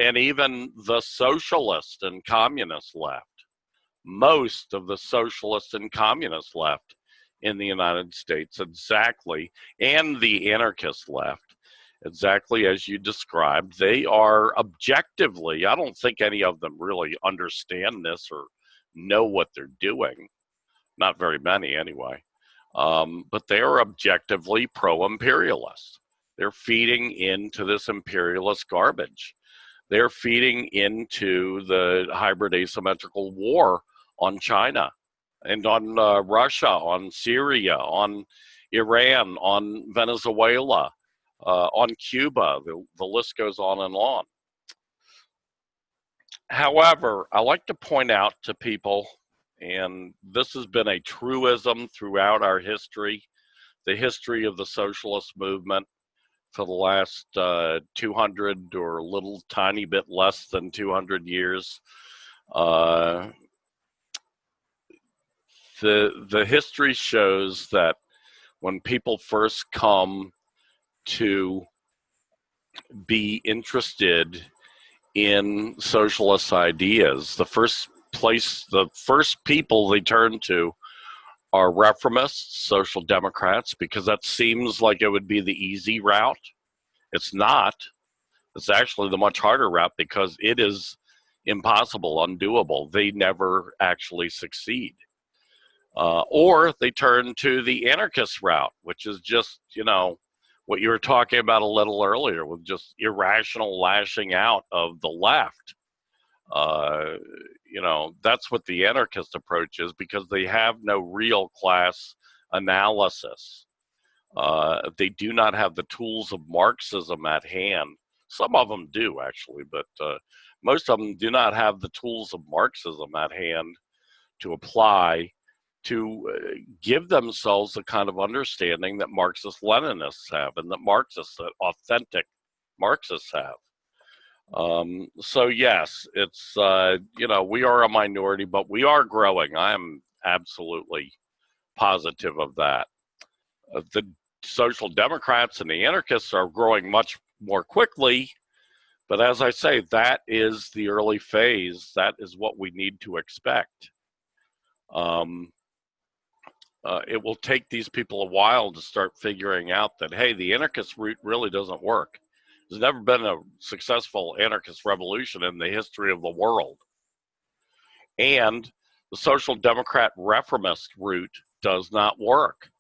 B: and even the socialist and communist left. Most of the socialist and communist left in the United States, exactly, and the anarchist left, exactly as you described. They are objectively, I don't think any of them really understand this or know what they're doing. Not very many anyway. But they are objectively pro-imperialist. They're feeding into this imperialist garbage. They're feeding into the hybrid asymmetrical war on China and on Russia, on Syria, on Iran, on Venezuela, on Cuba. The list goes on and on. However, I like to point out to people, and this has been a truism throughout our history, the history of the socialist movement for the last 200 or a little tiny bit less than 200 years. The history shows that when people first come to be interested in socialist ideas, the first people they turn to are reformists, social democrats, because that seems like it would be the easy route. It's not. It's actually the much harder route because it is impossible, undoable. They never actually succeed. Or they turn to the anarchist route, which is just, what you were talking about a little earlier with just irrational lashing out of the left. That's what the anarchist approach is, because they have no real class analysis. They do not have the tools of Marxism at hand. Some of them do, actually, but most of them do not have the tools of Marxism at hand to apply to give themselves the kind of understanding that Marxist-Leninists have and that authentic Marxists have. So yes, it's, we are a minority, but we are growing. I am absolutely positive of that. The social democrats and the anarchists are growing much more quickly, but as I say, that is the early phase. That is what we need to expect. It will take these people a while to start figuring out that, hey, the anarchist route really doesn't work. There's never been a successful anarchist revolution in the history of the world. And the social democrat reformist route does not work.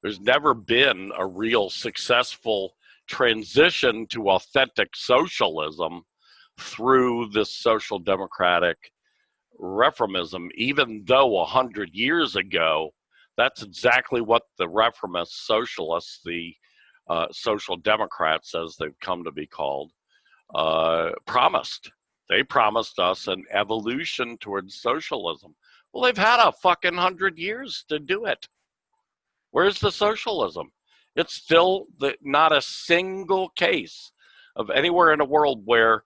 B: There's never been a real successful transition to authentic socialism through this social democratic reformism, even though 100 years ago, that's exactly what the reformist socialists, the social democrats, as they've come to be called, promised. They promised us an evolution towards socialism. Well, they've had a fucking 100 years to do it. Where's the socialism? It's still not a single case of anywhere in the world where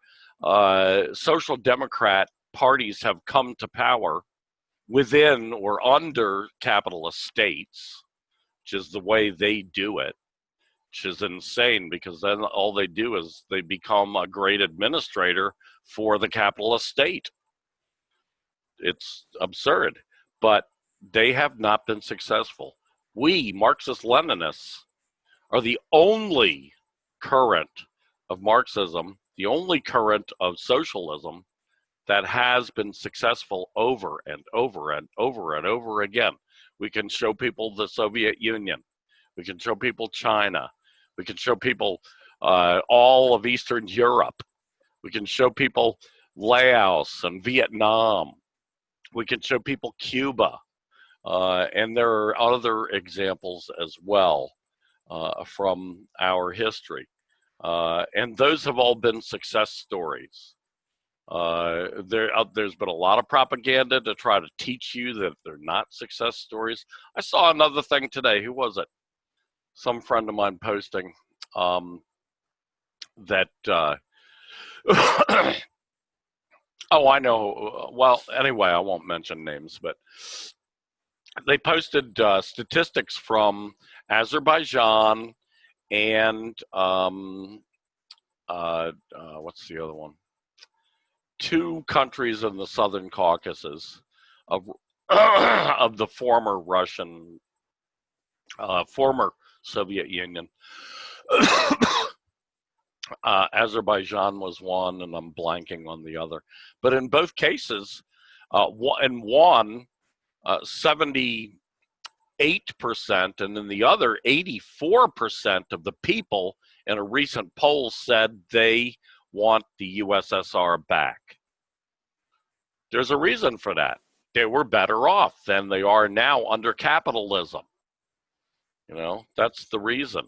B: social democrat parties have come to power within or under capitalist states, which is the way they do it, which is insane, because then all they do is they become a great administrator for the capitalist state. It's absurd, but they have not been successful. We, Marxist-Leninists, are the only current of Marxism, the only current of socialism that has been successful over and over and over and over again. We can show people the Soviet Union. We can show people China. We can show people all of Eastern Europe. We can show people Laos and Vietnam. We can show people Cuba. And there are other examples as well from our history. And those have all been success stories. There's been a lot of propaganda to try to teach you that they're not success stories. I saw another thing today. Who was it? Some friend of mine posting that, oh, I know. Well, anyway, I won't mention names, but they posted statistics from Azerbaijan and what's the other one? 2 countries in the Southern Caucasus of the former Russian, former Soviet Union, Azerbaijan was one, and I'm blanking on the other. But in both cases, in one, 78%, and in the other, 84% of the people in a recent poll said they want the USSR back. There's a reason for that. They were better off than they are now under capitalism. You know, that's the reason.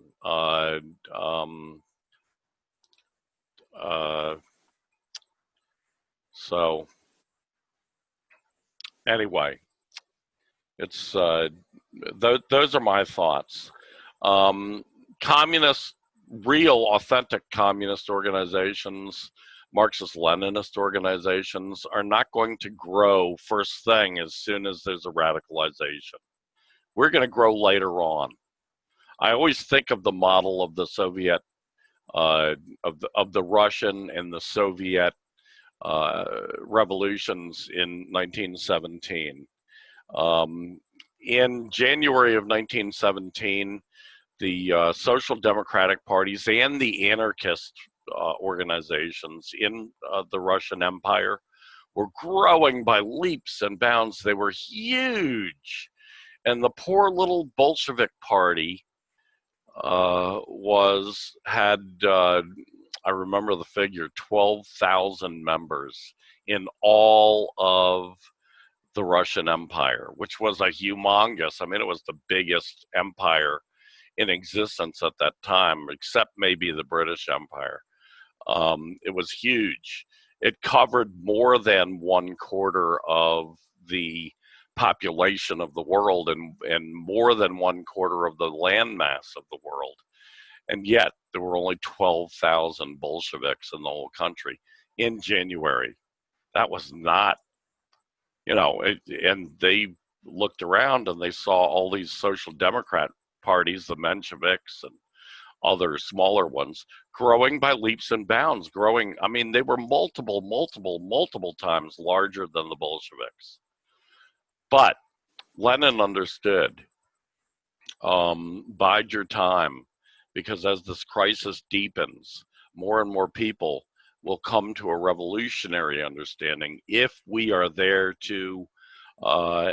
B: So anyway, it's those are my thoughts. Communist, real, authentic communist organizations, Marxist-Leninist organizations are not going to grow first thing as soon as there's a radicalization. We're going to grow later on. I always think of the model of the Soviet, of the Russian and the Soviet revolutions in 1917. In January of 1917, the Social Democratic parties and the anarchist organizations in the Russian Empire were growing by leaps and bounds. They were huge. And the poor little Bolshevik party had I remember the figure, 12,000 members in all of the Russian Empire, which was a humongous, I mean, it was the biggest empire in existence at that time, except maybe the British Empire. It was huge. It covered more than 1/4 of the population of the world and more than 1/4 of the landmass of the world. And yet there were only 12,000 Bolsheviks in the whole country in January. That was not, you know, and they looked around and they saw all these social democrat parties, the Mensheviks and other smaller ones, growing by leaps and bounds, growing. I mean, they were multiple times larger than the Bolsheviks. But Lenin understood, bide your time, because as this crisis deepens, more and more people will come to a revolutionary understanding if we are there to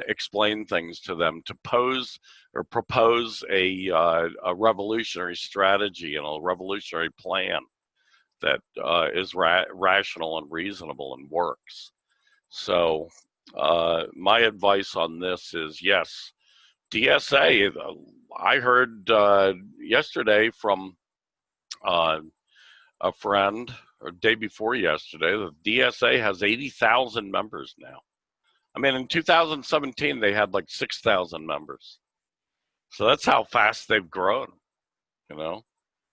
B: explain things to them, to pose or propose a revolutionary strategy and a revolutionary plan that is rational and reasonable and works. So my advice on this is, yes, DSA. I heard yesterday from a friend, or day before yesterday, the DSA has 80,000 members now. I mean, in 2017, they had like 6,000 members. So that's how fast they've grown, you know,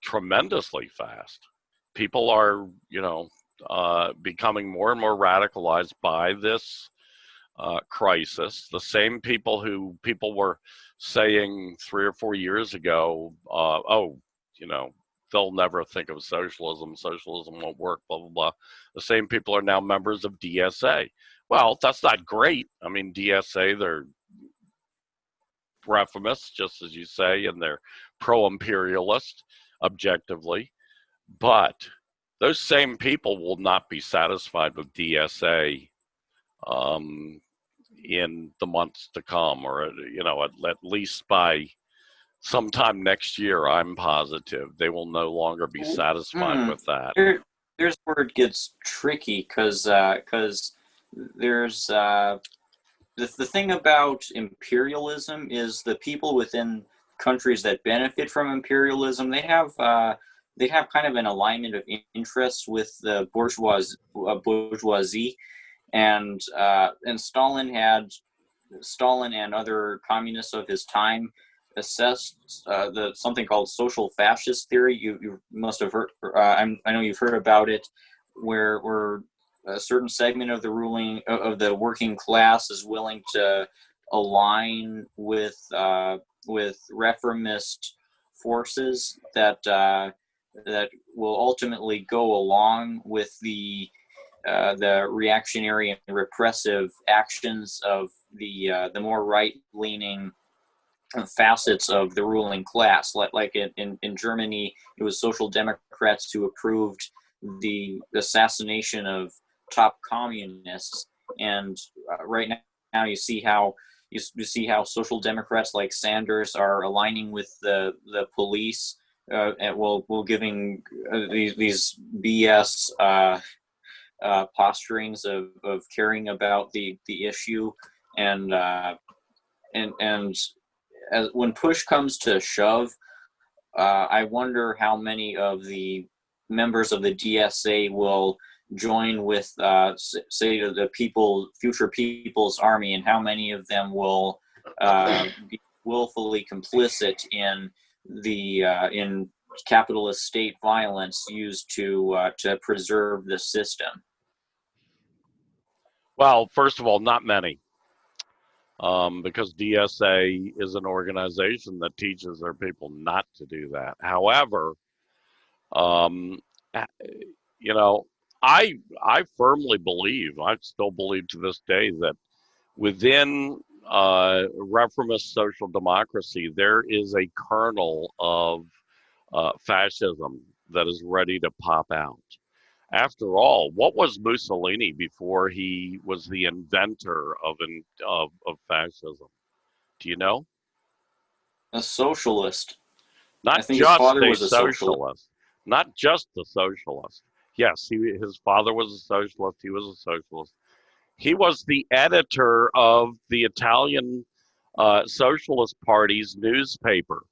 B: tremendously fast. People are, you know, becoming more and more radicalized by this crisis. The same people who people were saying 3 or 4 years ago, oh, you know, they'll never think of socialism, socialism won't work, blah, blah, blah. The same people are now members of DSA. Well, that's not great. I mean, DSA, they're reformists, just as you say, and they're pro-imperialist, objectively. But those same people will not be satisfied with DSA in the months to come, or, you know, at least by sometime next year, I'm positive they will no longer be satisfied with that.
C: There's where it gets tricky, because there's the thing about imperialism is the people within countries that benefit from imperialism, they have kind of an alignment of interests with the bourgeoisie, and Stalin and other communists of his time assessed something called social fascist theory. You must have heard. I know you've heard about it, where a certain segment of the working class is willing to align with reformist forces that will ultimately go along with the reactionary and repressive actions of the more right-leaning facets of the ruling class. Like in Germany, it was Social Democrats who approved the assassination of top communists, and right now you see how Social Democrats like Sanders are aligning with the police, and giving these BS posturings of caring about the issue, and when push comes to shove, I wonder how many of the members of the DSA will join with, say, the future People's Army, and how many of them will be willfully complicit in in capitalist state violence used to preserve the system.
B: Well, first of all, not many. Because DSA is an organization that teaches their people not to do that. However, you know, I firmly believe, I still believe to this day, that within reformist social democracy, there is a kernel of fascism that is ready to pop out. After all, what was Mussolini before he was the inventor of fascism? Do you know?
C: A socialist.
B: Not
C: I think his
B: just
C: father
B: a
C: was a
B: socialist, not just a socialist. Yes, his father was a socialist. He was a socialist. He was the editor of the Italian Socialist Party's newspaper.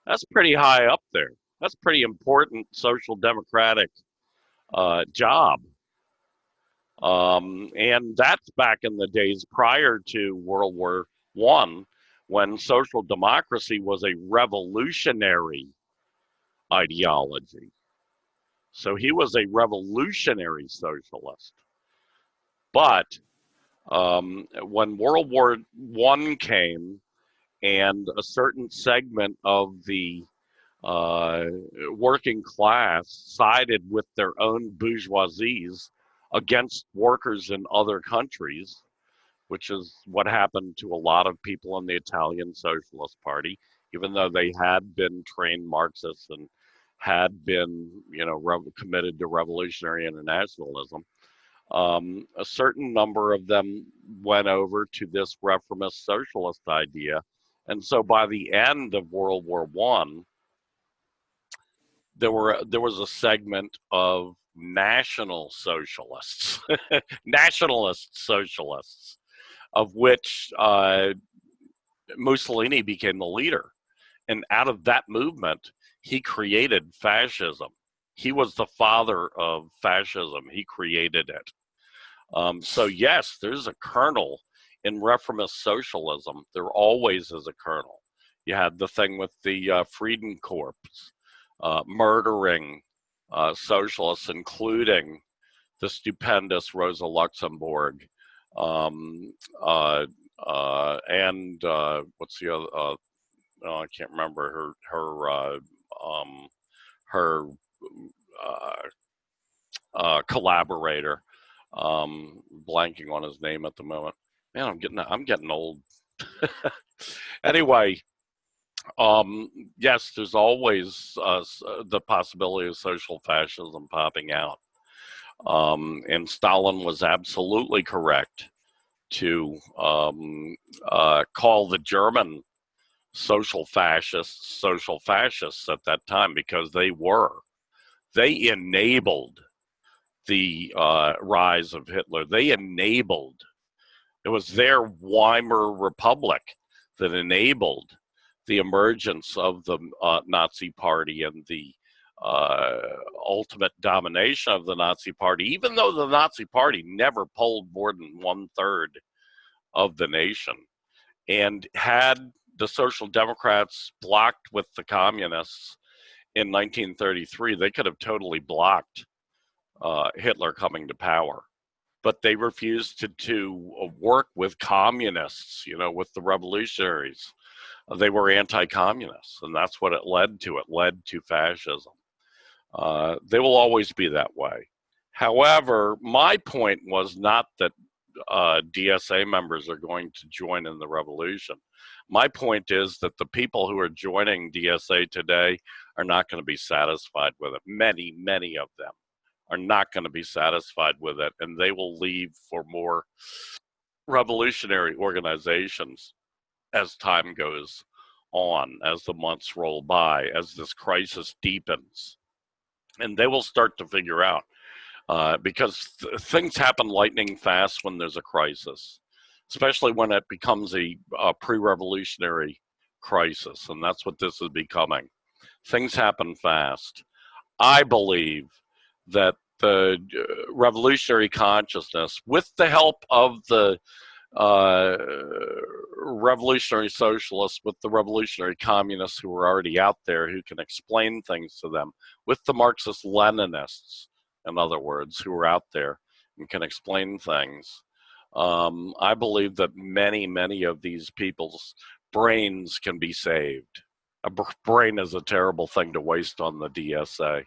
B: That's pretty high up there. That's pretty important social democratic job. And that's back in the days prior to World War I, when social democracy was a revolutionary ideology. So he was a revolutionary socialist. But when World War I came, and a certain segment of the working class sided with their own bourgeoisies against workers in other countries, which is what happened to a lot of people in the Italian Socialist Party, even though they had been trained Marxists and had been, committed to revolutionary internationalism. A certain number of them went over to this reformist socialist idea. And so by the end of World War I, there was a segment of national socialists, nationalist socialists, of which Mussolini became the leader. And out of that movement, he created fascism. He was the father of fascism. He created it. So yes, there's a kernel in reformist socialism. There always is a kernel. You had the thing with the Friedenkorps murdering socialists, including the stupendous Rosa Luxemburg, and what's the other? I can't remember her collaborator. Blanking on his name at the moment. Man, I'm getting old. Anyway, yes, there's always the possibility of social fascism popping out. And Stalin was absolutely correct to call the German social fascists at that time, because they enabled the rise of Hitler. It was their Weimar Republic that enabled the emergence of the Nazi Party and the ultimate domination of the Nazi Party, even though the Nazi Party never polled more than 1/3 of the nation. And had the Social Democrats blocked with the communists in 1933, they could have totally blocked Hitler coming to power. But they refused to work with communists, with the revolutionaries. They were anti-communists, and that's what it led to. It led to fascism. They will always be that way. However, my point was not that DSA members are going to join in the revolution. My point is that the people who are joining DSA today are not going to be satisfied with it. Many, many of them are not going to be satisfied with it, and they will leave for more revolutionary organizations as time goes on, as the months roll by, as this crisis deepens. And they will start to figure out, because things happen lightning fast when there's a crisis, especially when it becomes a pre-revolutionary crisis, and that's what this is becoming. Things happen fast. I believe that the revolutionary consciousness, with the help of the revolutionary socialists, with the revolutionary communists who are already out there who can explain things to them, with the Marxist Leninists, in other words, who are out there and can explain things. I believe that many, many of these people's brains can be saved. A brain is a terrible thing to waste on the DSA.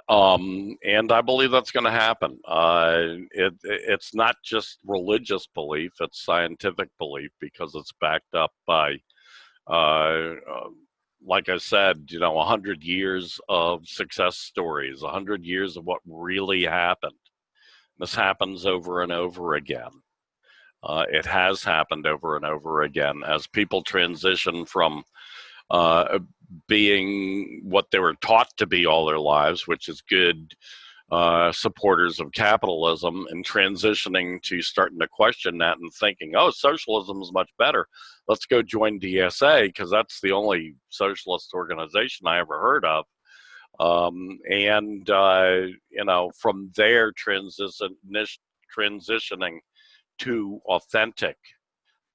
B: And I believe that's going to happen. It's not just religious belief, it's scientific belief, because it's backed up by, like I said, 100 years of success stories, 100 years of what really happened. This happens over and over again. It has happened over and over again as people transition from being what they were taught to be all their lives, which is good supporters of capitalism, and transitioning to starting to question that and thinking, oh, socialism is much better. Let's go join DSA because that's the only socialist organization I ever heard of. From there, transitioning to authentic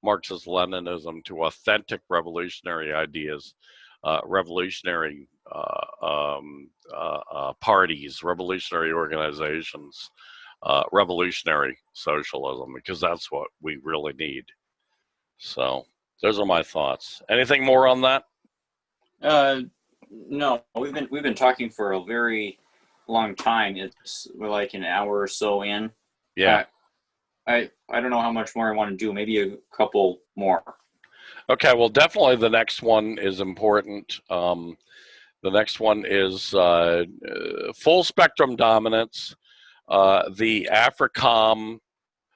B: Marxist-Leninism, to authentic revolutionary ideas, revolutionary parties, revolutionary organizations, revolutionary socialism, because that's what we really need. So those are my thoughts. Anything more on that?
C: No, we've been talking for a very long time. We're like an hour or so in.
B: Yeah.
C: I don't know how much more I want to do. Maybe a couple more. Okay.
B: Well, definitely the next one is important. The next one is full spectrum dominance. The AFRICOM,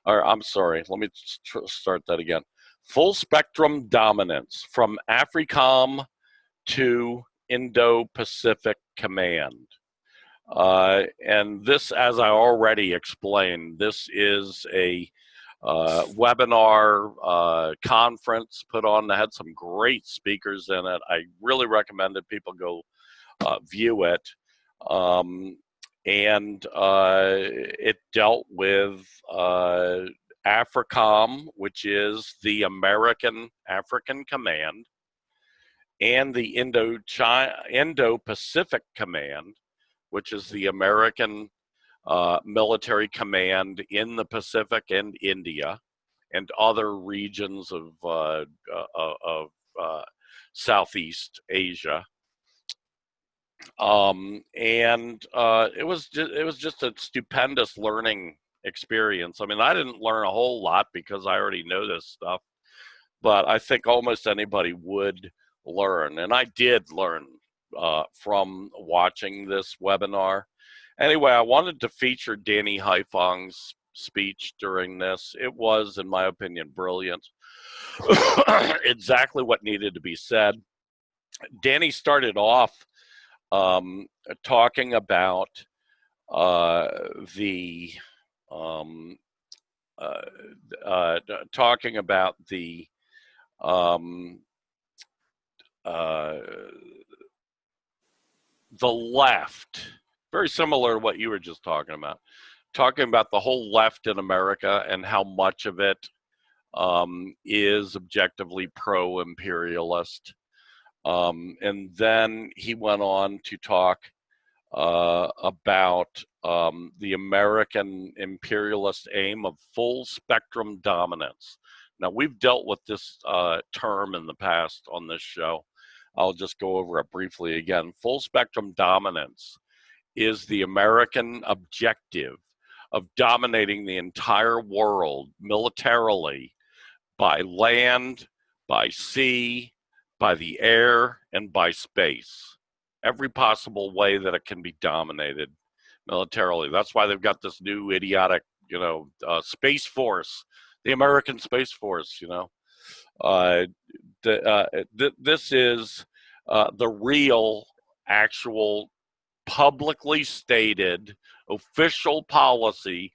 B: or I'm sorry, let me start that again. Full spectrum dominance from AFRICOM to Indo-Pacific Command. And this, as I already explained, this is a webinar conference put on that had some great speakers in it. I really recommend that people go view it. It dealt with AFRICOM, which is the American African Command, and the Indo-Pacific Command, which is the American military command in the Pacific and India and other regions of Southeast Asia. It was just a stupendous learning experience. I mean, I didn't learn a whole lot because I already know this stuff, but I think almost anybody would learn, and I did learn from watching this webinar. Anyway, I wanted to feature Danny Haifong's speech during this. It was, in my opinion, brilliant. Exactly what needed to be said. Danny started off talking about the left, very similar to what you were just talking about the whole left in America and how much of it is objectively pro-imperialist. And then he went on to talk about the American imperialist aim of full spectrum dominance. Now, we've dealt with this term in the past on this show. I'll just go over it briefly again. Full spectrum dominance is the American objective of dominating the entire world militarily by land, by sea, by the air, and by space. Every possible way that it can be dominated militarily. That's why they've got this new idiotic, Space Force, the American Space Force, this is the real, actual, publicly stated official policy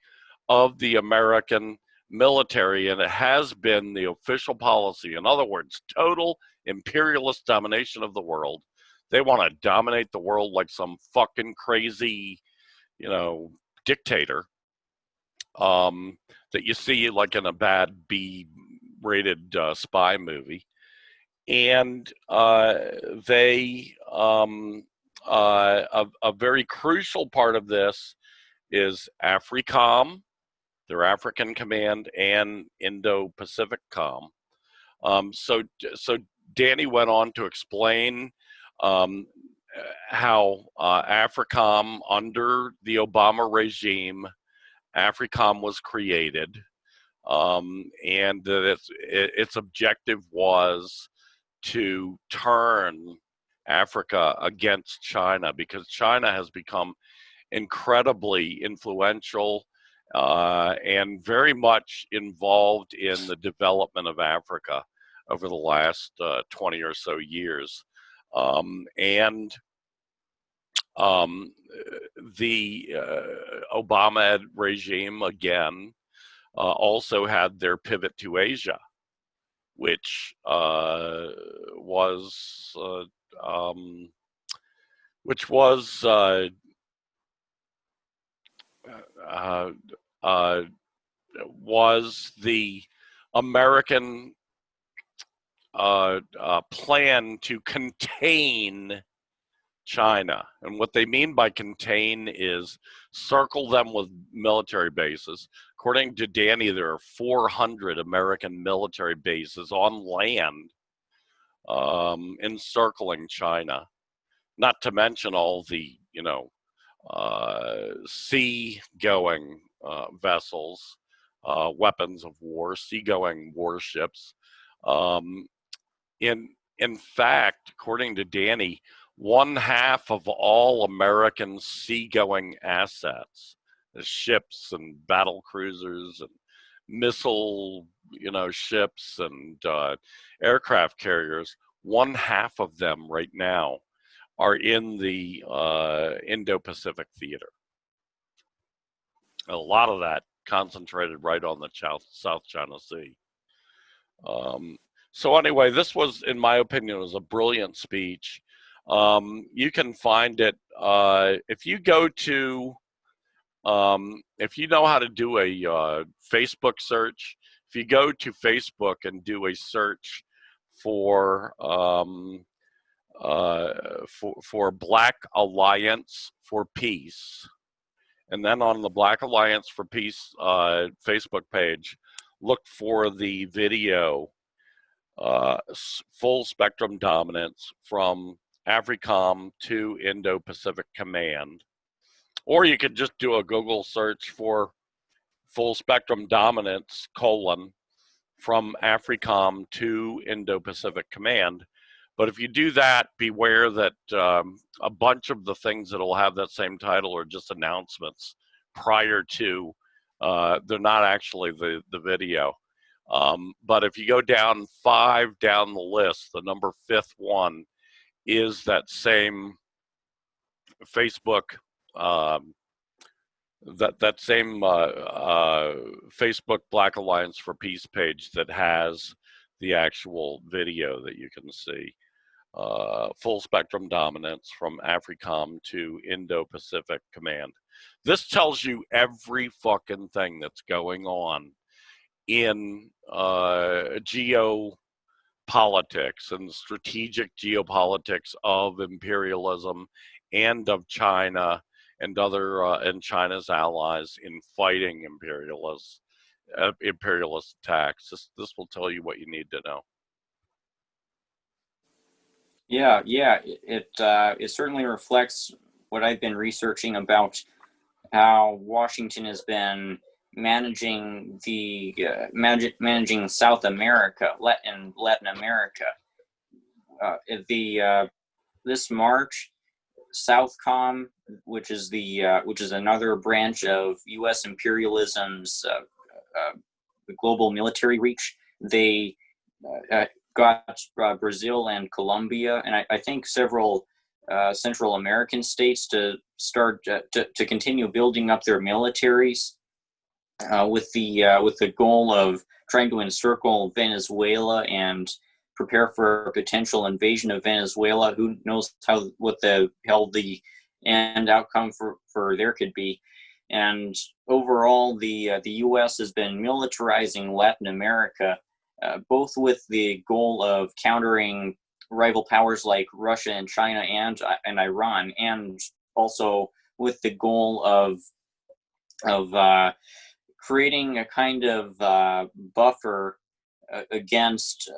B: of the American military, and it has been the official policy. In other words, total imperialist domination of the world. They want to dominate the world like some fucking crazy, dictator that you see like in a bad B-rated spy movie. And a very crucial part of this is AFRICOM, their African Command, and Indo-Pacific Com. So Danny went on to explain how AFRICOM, under the Obama regime, AFRICOM was created, and that its objective was to turn Africa against China, because China has become incredibly influential and very much involved in the development of Africa over the last 20 or so years. The Obama regime, again, also had their pivot to Asia, which was the American plan to contain China. And what they mean by contain is circle them with military bases. According to Danny, there are 400 American military bases on land encircling China, not to mention all the, sea-going vessels, weapons of war, sea-going warships. In fact, according to Danny, 1/2 of all American sea-going assets, the ships and battle cruisers and missile, ships and aircraft carriers, 1/2 of them right now are in the Indo-Pacific theater. A lot of that concentrated right on the South China Sea. So anyway, this was, in my opinion, was a brilliant speech. You can find it if you go to, if you know how to do a Facebook search. If you go to Facebook and do a search for Black Alliance for Peace, and then on the Black Alliance for Peace Facebook page, look for the video Full Spectrum Dominance from AFRICOM to Indo-Pacific Command. Or you could just do a Google search for Full Spectrum Dominance, from AFRICOM to Indo-Pacific Command. But if you do that, beware that a bunch of the things that will have that same title are just announcements prior to, they're not actually the video. But if you go down 5 down the list, the number 5th one is that same Facebook, that same Facebook Black Alliance for Peace page that has the actual video that you can see. Full Spectrum Dominance from AFRICOM to Indo-Pacific Command. This tells you every fucking thing that's going on in geopolitics and strategic geopolitics of imperialism and of China and other and China's allies in fighting imperialist attacks. This will tell you what you need to know.
C: Yeah, it certainly reflects what I've been researching about how Washington has been managing managing South America and Latin America. This March, Southcom, which is another branch of U.S. imperialism's global military reach, they got Brazil and Colombia, and I think several Central American states to start to continue building up their militaries with the goal of trying to encircle Venezuela and prepare for a potential invasion of Venezuela. Who knows what the hell the end outcome for there could be. And overall, the U.S. has been militarizing Latin America, both with the goal of countering rival powers like Russia and China and Iran, and also with the goal of creating a kind of buffer against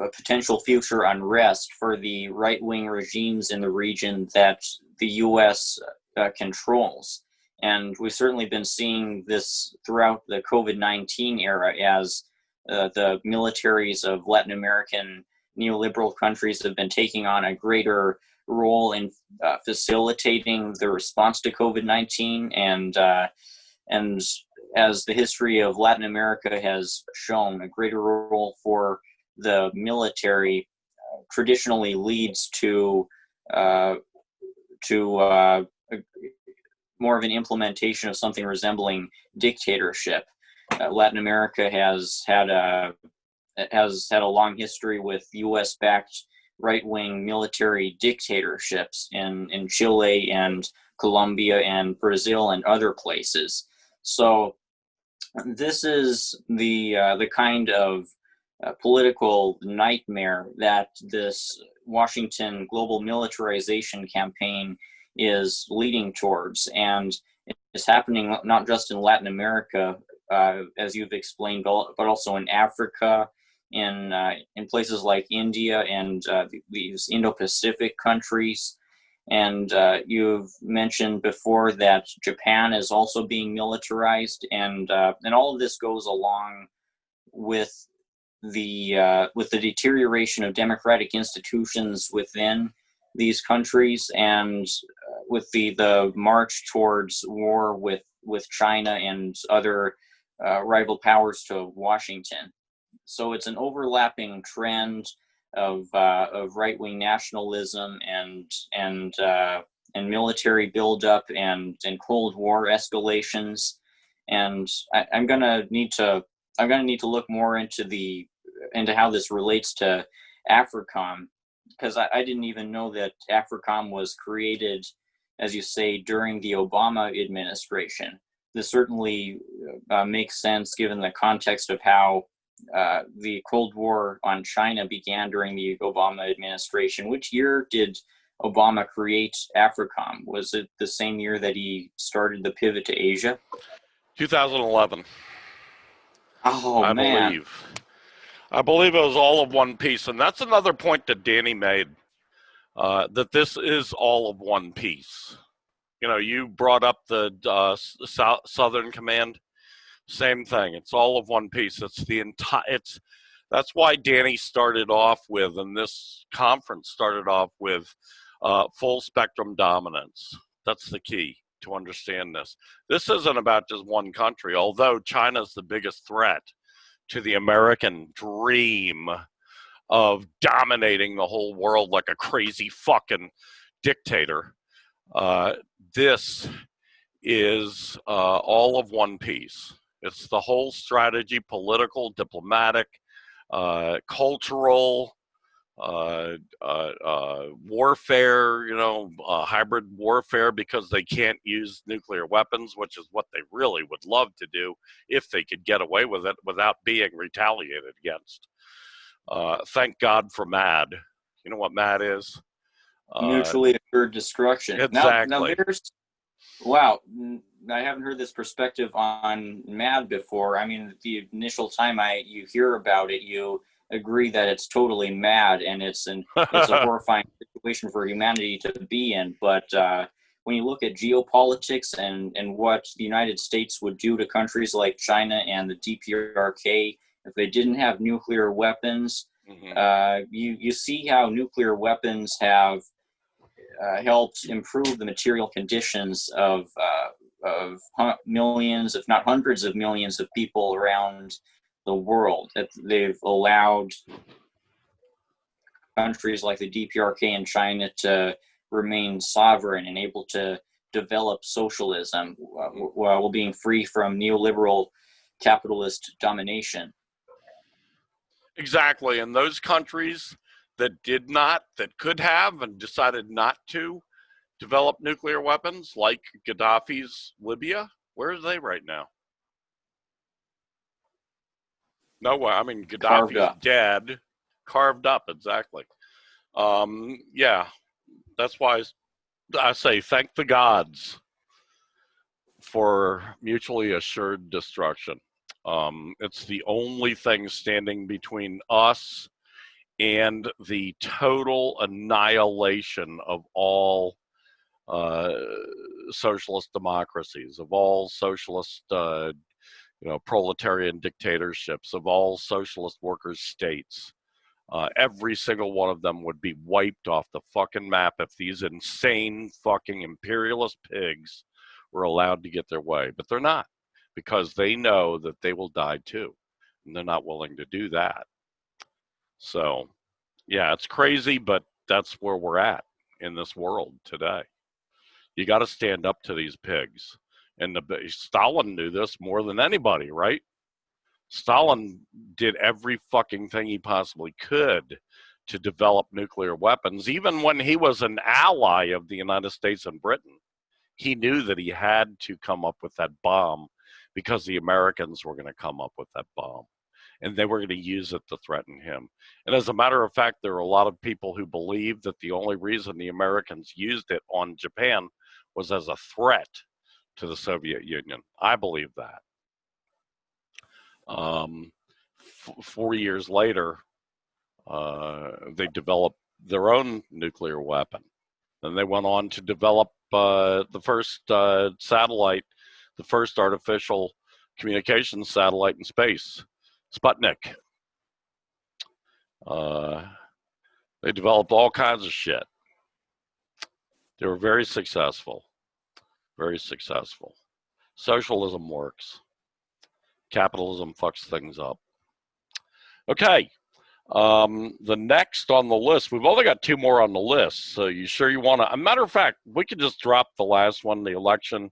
C: a potential future unrest for the right-wing regimes in the region that the U.S. Controls. And we've certainly been seeing this throughout the COVID-19 era as the militaries of Latin American neoliberal countries have been taking on a greater role in facilitating the response to COVID-19. And as the history of Latin America has shown, a greater role for the military traditionally leads to more of an implementation of something resembling dictatorship. Latin America has had a long history with U.S.-backed right-wing military dictatorships in Chile and Colombia and Brazil and other places. So this is the kind of political nightmare that this Washington global militarization campaign is leading towards, and it's happening not just in Latin America, as you've explained, but also in Africa, in places like India and these Indo-Pacific countries. And you've mentioned before that Japan is also being militarized, and all of this goes along with the deterioration of democratic institutions within these countries, and with the march towards war with China and other rival powers to Washington. So it's an overlapping trend of right-wing nationalism and military buildup and Cold War escalations, and I'm gonna need to look more into how this relates to AFRICOM, because I didn't even know that AFRICOM was created, as you say, during the Obama administration. This certainly makes sense given the context of how the Cold War on China began during the Obama administration. Which year did Obama create AFRICOM? Was it the same year that he started the pivot to Asia?
B: 2011.
C: Oh, man.
B: I believe it was all of one piece. And that's another point that Danny made, that this is all of one piece. You know, you brought up the Southern Command. Same thing. It's all of one piece. That's why Danny started off with, and this conference started off with, full spectrum dominance. That's the key to understand this. This isn't about just one country, although China's the biggest threat to the American dream of dominating the whole world like a crazy fucking dictator. This is all of one piece. It's the whole strategy, political, diplomatic, cultural, warfare, hybrid warfare, because they can't use nuclear weapons, which is what they really would love to do if they could get away with it without being retaliated against. Thank God for MAD. You know what MAD is?
C: Mutually assured destruction.
B: Exactly.
C: Now wow, I haven't heard this perspective on MAD before. I mean, the initial time you hear about it, you agree that it's totally mad and it's a horrifying situation for humanity to be in. But when you look at geopolitics and what the United States would do to countries like China and the DPRK if they didn't have nuclear weapons, you see how nuclear weapons have helped improve the material conditions of millions, if not hundreds of millions of people around the world. That they've allowed countries like the DPRK and China to remain sovereign and able to develop socialism while being free from neoliberal capitalist domination.
B: Exactly. And those countries that did not, that could have and decided not to develop nuclear weapons, like Gaddafi's Libya, where are they right now? No, I mean, Gaddafi's dead, carved up, exactly. Yeah, that's why I say thank the gods for mutually assured destruction. It's the only thing standing between us and the total annihilation of all socialist democracies, of all socialist, proletarian dictatorships, of all socialist workers' states. Every single one of them would be wiped off the fucking map if these insane fucking imperialist pigs were allowed to get their way. But they're not, because they know that they will die too, and they're not willing to do that. So, yeah, it's crazy, but that's where we're at in this world today. You got to stand up to these pigs. And Stalin knew this more than anybody, right? Stalin did every fucking thing he possibly could to develop nuclear weapons. Even when he was an ally of the United States and Britain, he knew that he had to come up with that bomb because the Americans were going to come up with that bomb. And they were going to use it to threaten him. And as a matter of fact, there are a lot of people who believe that the only reason the Americans used it on Japan was as a threat to the Soviet Union. I believe that. 4 years later, they developed their own nuclear weapon. Then they went on to develop the first satellite, the first artificial communications satellite in space, Sputnik. They developed all kinds of shit. They were very successful. Very successful. Socialism works. Capitalism fucks things up. Okay. The next on the list, we've only got 2 more on the list. So you sure you want to? A matter of fact, we could just drop the last one, the election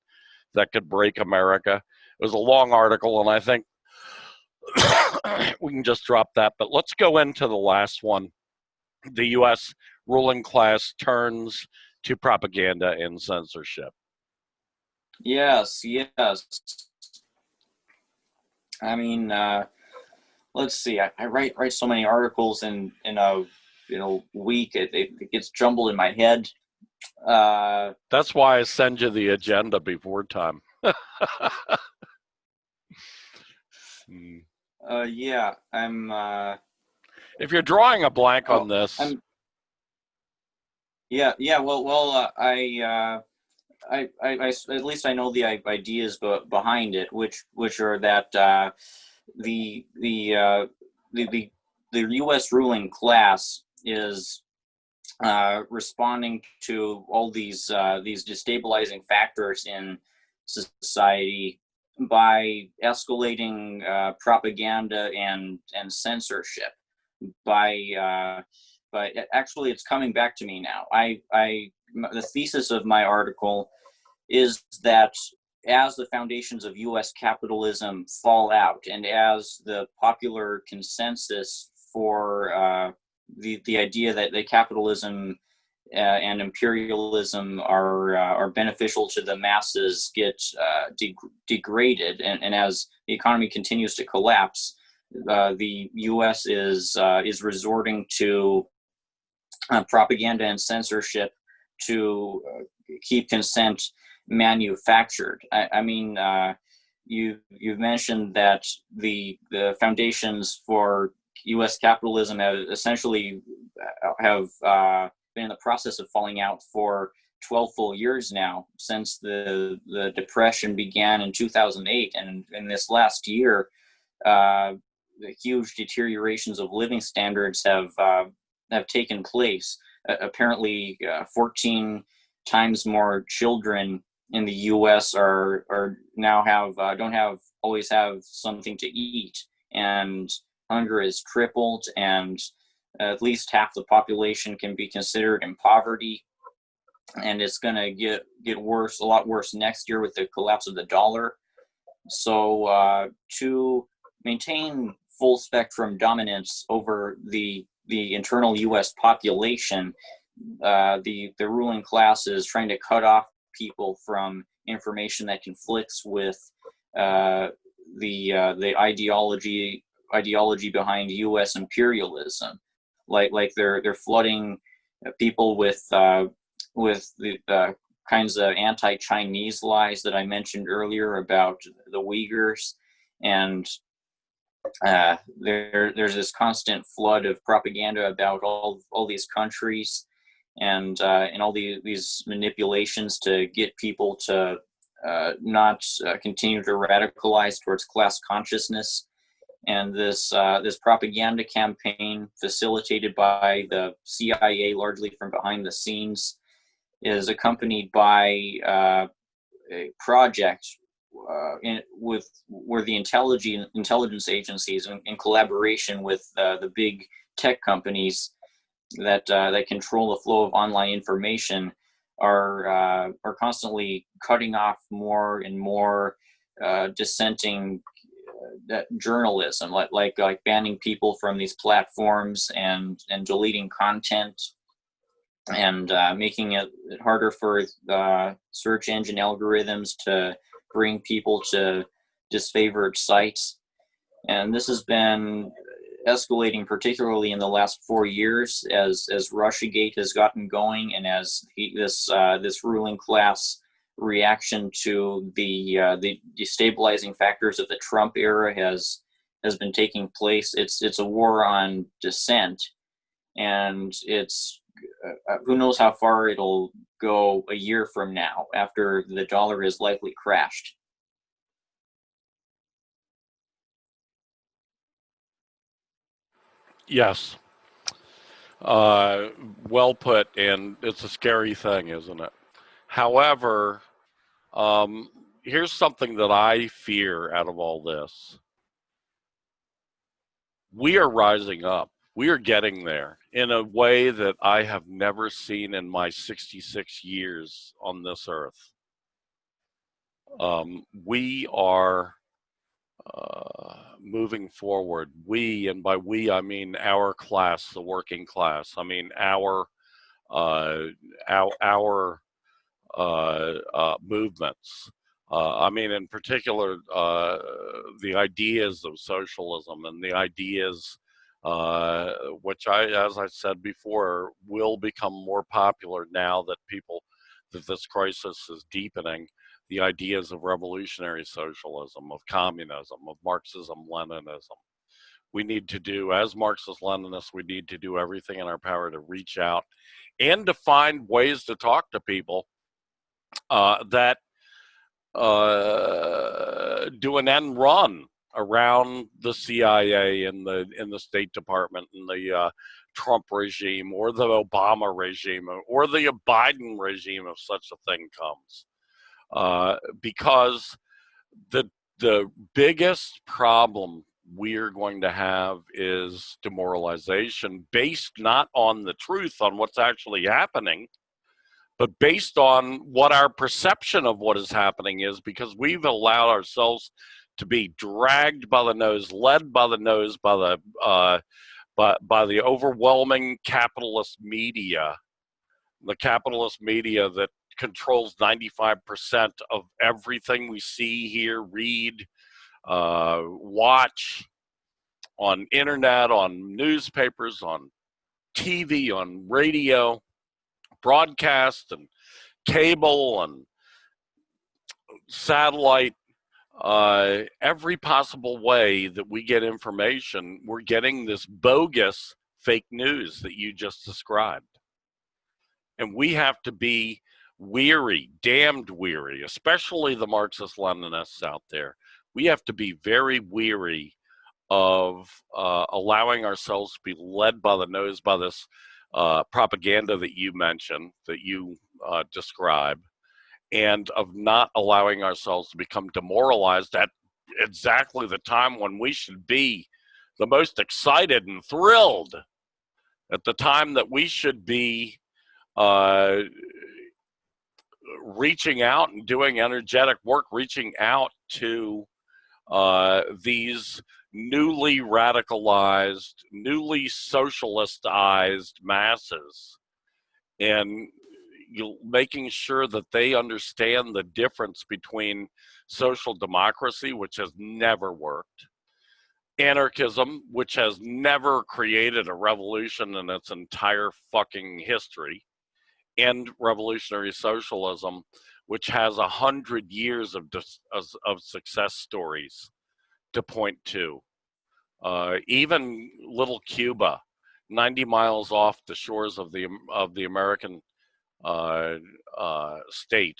B: that could break America. It was a long article, and I think we can just drop that. But let's go into the last one. The U.S. ruling class turns to propaganda and censorship.
C: Yes. I mean, let's see. I write so many articles in a week. It gets jumbled in my head.
B: That's why I send you the agenda before time.
C: Yeah, I'm.
B: If you're drawing a blank on this,
C: I at least I know the ideas behind it, which are that the U.S. ruling class is responding to all these destabilizing factors in society by escalating propaganda and censorship. But actually, it's coming back to me now. The thesis of my article is that as the foundations of U.S. capitalism fall out, and as the popular consensus for the idea that capitalism and imperialism are beneficial to the masses get degraded, and as the economy continues to collapse, the U.S. is resorting to propaganda and censorship to keep consent manufactured. I mean, you've mentioned that the foundations for U.S. capitalism have essentially been in the process of falling out for 12 full years now since the depression began in 2008, and in this last year, the huge deteriorations of living standards have taken place. Apparently, 14 times more children in the U.S. are now don't always have something to eat, and hunger is tripled, and at least half the population can be considered in poverty, and it's going to get worse, a lot worse next year with the collapse of the dollar. So to maintain full spectrum dominance over the internal U.S. population, the ruling class is trying to cut off people from information that conflicts with the ideology behind U.S. imperialism. Like they're flooding people with the kinds of anti-Chinese lies that I mentioned earlier about the Uyghurs, and there's this constant flood of propaganda about all these countries, and all these manipulations to get people to not continue to radicalize towards class consciousness. And this propaganda campaign, facilitated by the CIA, largely from behind the scenes, is accompanied by a project where the intelligence agencies, in collaboration with the big tech companies that control the flow of online information, are constantly cutting off more and more dissenting journalism, like banning people from these platforms and deleting content, and making it harder for search engine algorithms to bring people to disfavored sites. And this has been escalating, particularly in the last 4 years, as Russiagate has gotten going, and as this ruling class reaction to the destabilizing factors of the Trump era has been taking place. It's a war on dissent, and it's who knows how far it'll go a year from now, after the dollar has likely crashed.
B: Yes. Well put, and it's a scary thing, isn't it? However, here's something that I fear out of all this. We are rising up. We are getting there in a way that I have never seen in my 66 years on this earth. We are moving forward. We, and by we I mean our class, the working class. I mean our movements. I mean, in particular, the ideas of socialism and the ideas, which as I said before, will become more popular now that this crisis is deepening. The ideas of revolutionary socialism, of communism, of Marxism, Leninism. We need to do, as Marxist-Leninists, we need to do everything in our power to reach out and to find ways to talk to people that do an end run around the CIA and the State Department and the Trump regime, or the Obama regime, or the Biden regime, if such a thing comes. Because the biggest problem we're going to have is demoralization, based not on the truth, on what's actually happening, but based on what our perception of what is happening is, because we've allowed ourselves to be dragged by the nose, led by the nose by the overwhelming capitalist media, the capitalist media that controls 95% of everything we see, hear, read, watch on internet, on newspapers, on TV, on radio, broadcast, and cable, and satellite. Every possible way that we get information, we're getting this bogus fake news that you just described. And we have to be weary, damned weary, especially the Marxist-Leninists out there. We have to be very weary of allowing ourselves to be led by the nose by this propaganda that you mentioned, that you describe, and of not allowing ourselves to become demoralized at exactly the time when we should be the most excited and thrilled, at the time that we should be reaching out and doing energetic work, reaching out to these newly radicalized, newly socialistized masses, and making sure that they understand the difference between social democracy, which has never worked, anarchism, which has never created a revolution in its entire fucking history, and revolutionary socialism, which has 100 years of success stories to point to. Even little Cuba, 90 miles off the shores of the American state,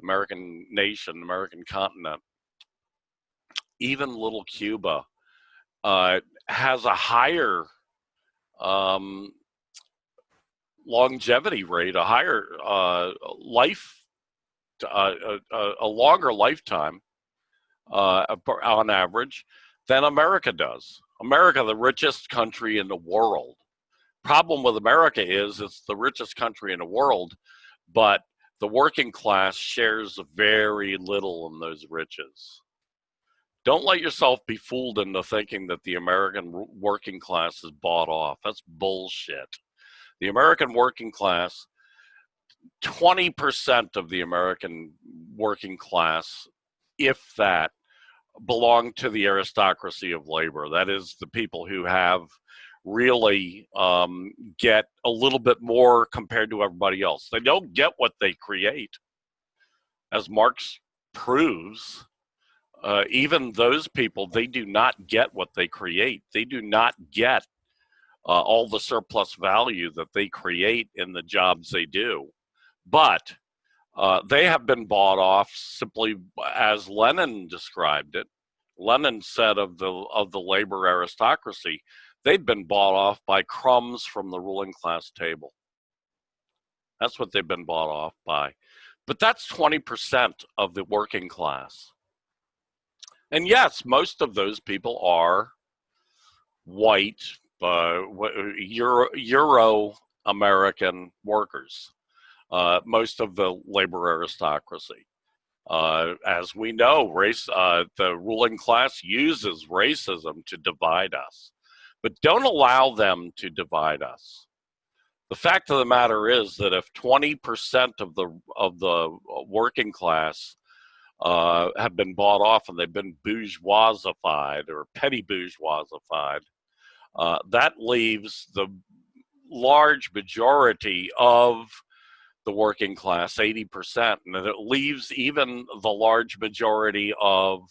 B: American nation, American continent, even little Cuba has a higher longevity rate, a higher life, a longer lifetime on average than America does. America, the richest country in the world. Problem with America is it's the richest country in the world, but the working class shares very little in those riches. Don't let yourself be fooled into thinking that the American working class is bought off. That's bullshit. The American working class, 20% of the American working class, if that, belong to the aristocracy of labor. That is the people who have really get a little bit more compared to everybody else. They don't get what they create. As Marx proves, even those people, they do not get what they create. They do not get all the surplus value that they create in the jobs they do. But they have been bought off simply as Lenin described it. Lenin said of the labor aristocracy, they'd been bought off by crumbs from the ruling class table. That's what they've been bought off by. But that's 20% of the working class. And yes, most of those people are white, Euro-American workers. Most of the labor aristocracy. As we know, the ruling class uses racism to divide us. But don't allow them to divide us. The fact of the matter is that if 20% of the working class have been bought off and they've been bourgeoisified or petty bourgeoisified, that leaves the large majority of the working class, 80%, and it leaves even the large majority of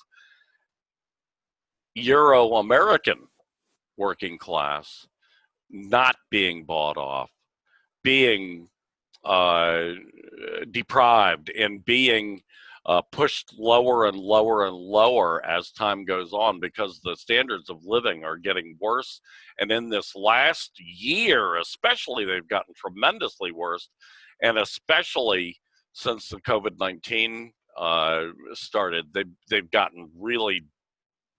B: Euro-American working class not being bought off, being deprived, and being pushed lower and lower and lower as time goes on, because the standards of living are getting worse. And in this last year, especially, they've gotten tremendously worse. And especially since the COVID-19 started, they've gotten really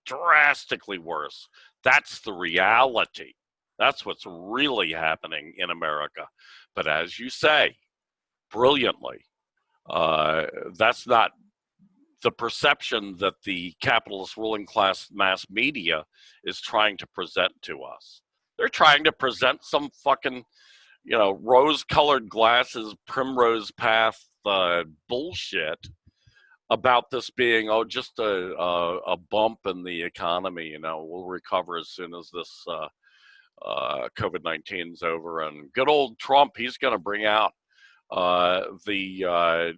B: drastically worse. That's the reality. That's what's really happening in America. But as you say, brilliantly, that's not the perception that the capitalist ruling class mass media is trying to present to us. They're trying to present some fucking, rose-colored glasses, primrose path bullshit about this being, just a bump in the economy. We'll recover as soon as this COVID-19 is over. And good old Trump, he's going to bring out the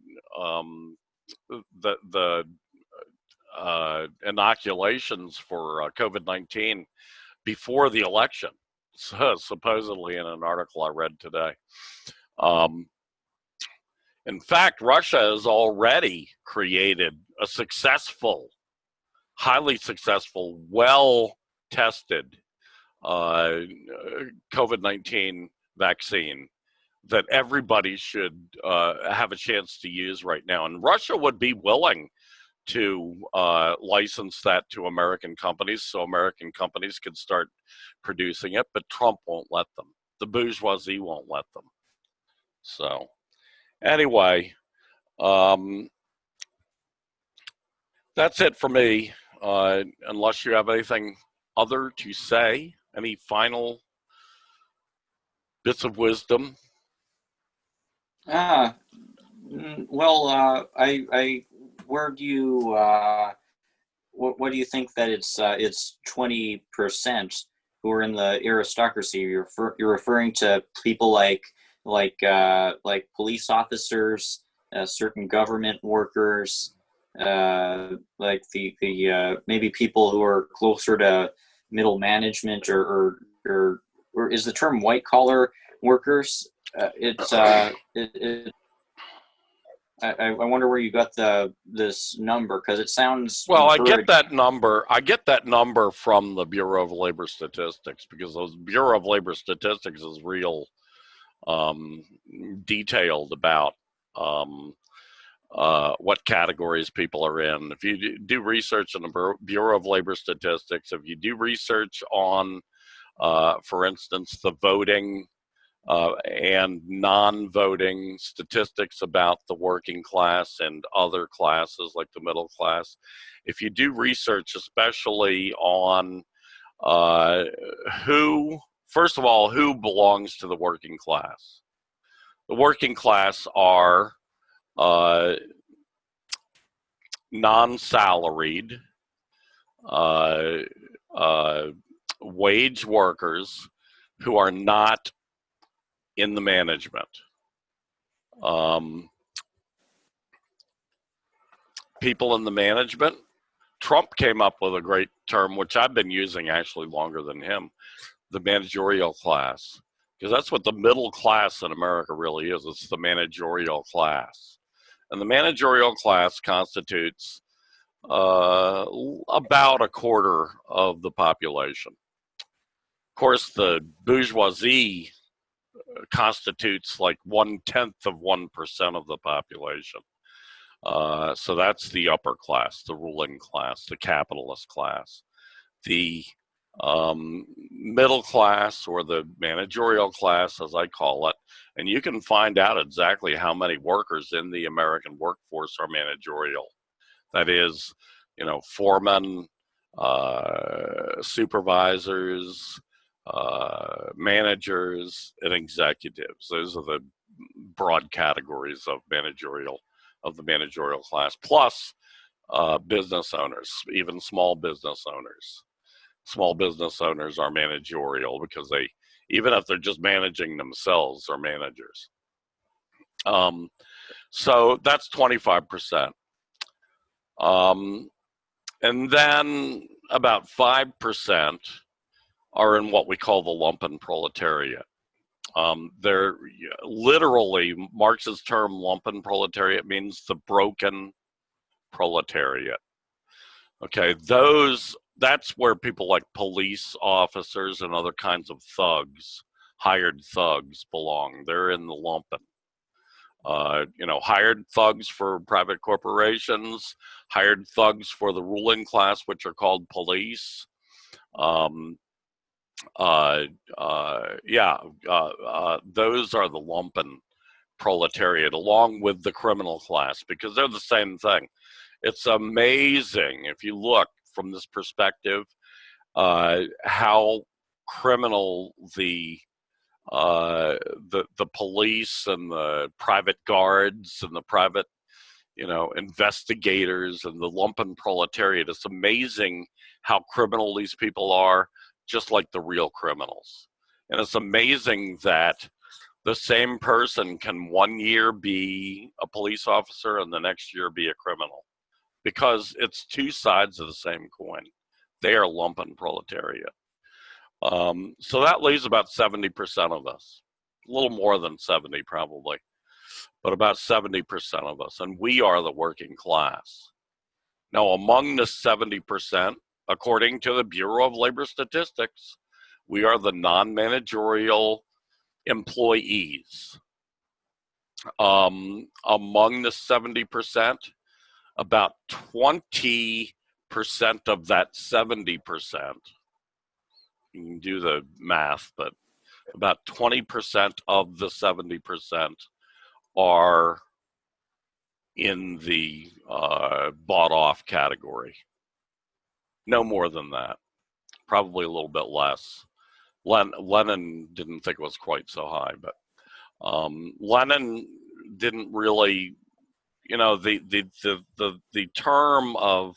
B: inoculations for COVID-19 before the election, supposedly in an article I read today. In fact, Russia has already created a successful, highly successful, well-tested COVID-19 vaccine that everybody should have a chance to use right now. And Russia would be willing to license that to American companies so American companies could start producing it, but Trump won't let them. The bourgeoisie won't let them. So anyway, that's it for me, unless you have anything other to say, any final bits of wisdom.
C: Well, where do you, what do you think that it's 20% who are in the aristocracy? You're referring to people like police officers, certain government workers, like the maybe people who are closer to middle management, or is the term white collar workers? I wonder where you got this number, because it sounds
B: well. I get that number. I get that number from the Bureau of Labor Statistics, because those Bureau of Labor Statistics is real detailed about what categories people are in. If you do research on the Bureau of Labor Statistics, if you do research on, for instance, the voting and non-voting statistics about the working class and other classes like the middle class, if you do research especially on first of all, who belongs to the working class. The working class are non-salaried, wage workers who are not in the management. People in the management, Trump came up with a great term, which I've been using actually longer than him, the managerial class, because that's what the middle class in America really is. It's the managerial class. And the managerial class constitutes about a quarter of the population. Of course, the bourgeoisie constitutes like 1/10 of 1% of the population. So that's the upper class, the ruling class, the capitalist class. The middle class, or the managerial class, as I call it, and you can find out exactly how many workers in the American workforce are managerial. That is, foremen, supervisors, managers, and executives. Those are the broad categories of the managerial class, plus business owners, even small business owners. Small business owners are managerial because they, even if they're just managing themselves, are managers. So that's 25%. And then about 5% are in what we call the lumpen proletariat. They're literally, Marx's term lumpen proletariat means the broken proletariat. Okay, that's where people like police officers and other kinds of thugs, hired thugs, belong. They're in the lumpen. Hired thugs for private corporations, hired thugs for the ruling class, which are called police. Those are the lumpen proletariat, along with the criminal class, because they're the same thing. It's amazing, if you look from this perspective, how criminal the police and the private guards and the private, investigators and the lumpen proletariat. It's amazing how criminal these people are, just like the real criminals. And it's amazing that the same person can one year be a police officer and the next year be a criminal, because it's two sides of the same coin. They are lumpen proletariat. So that leaves about 70% of us, a little more than 70 probably. but about 70% of us, and we are the working class. Now, among the 70%, according to the Bureau of Labor Statistics, we are the non-managerial employees. Among the 70%, about 20% of that 70%, you can do the math, but about 20% of the 70% are in the bought off category. No more than that, probably a little bit less. Lenin didn't think it was quite so high, but Lenin didn't really, you know, the term of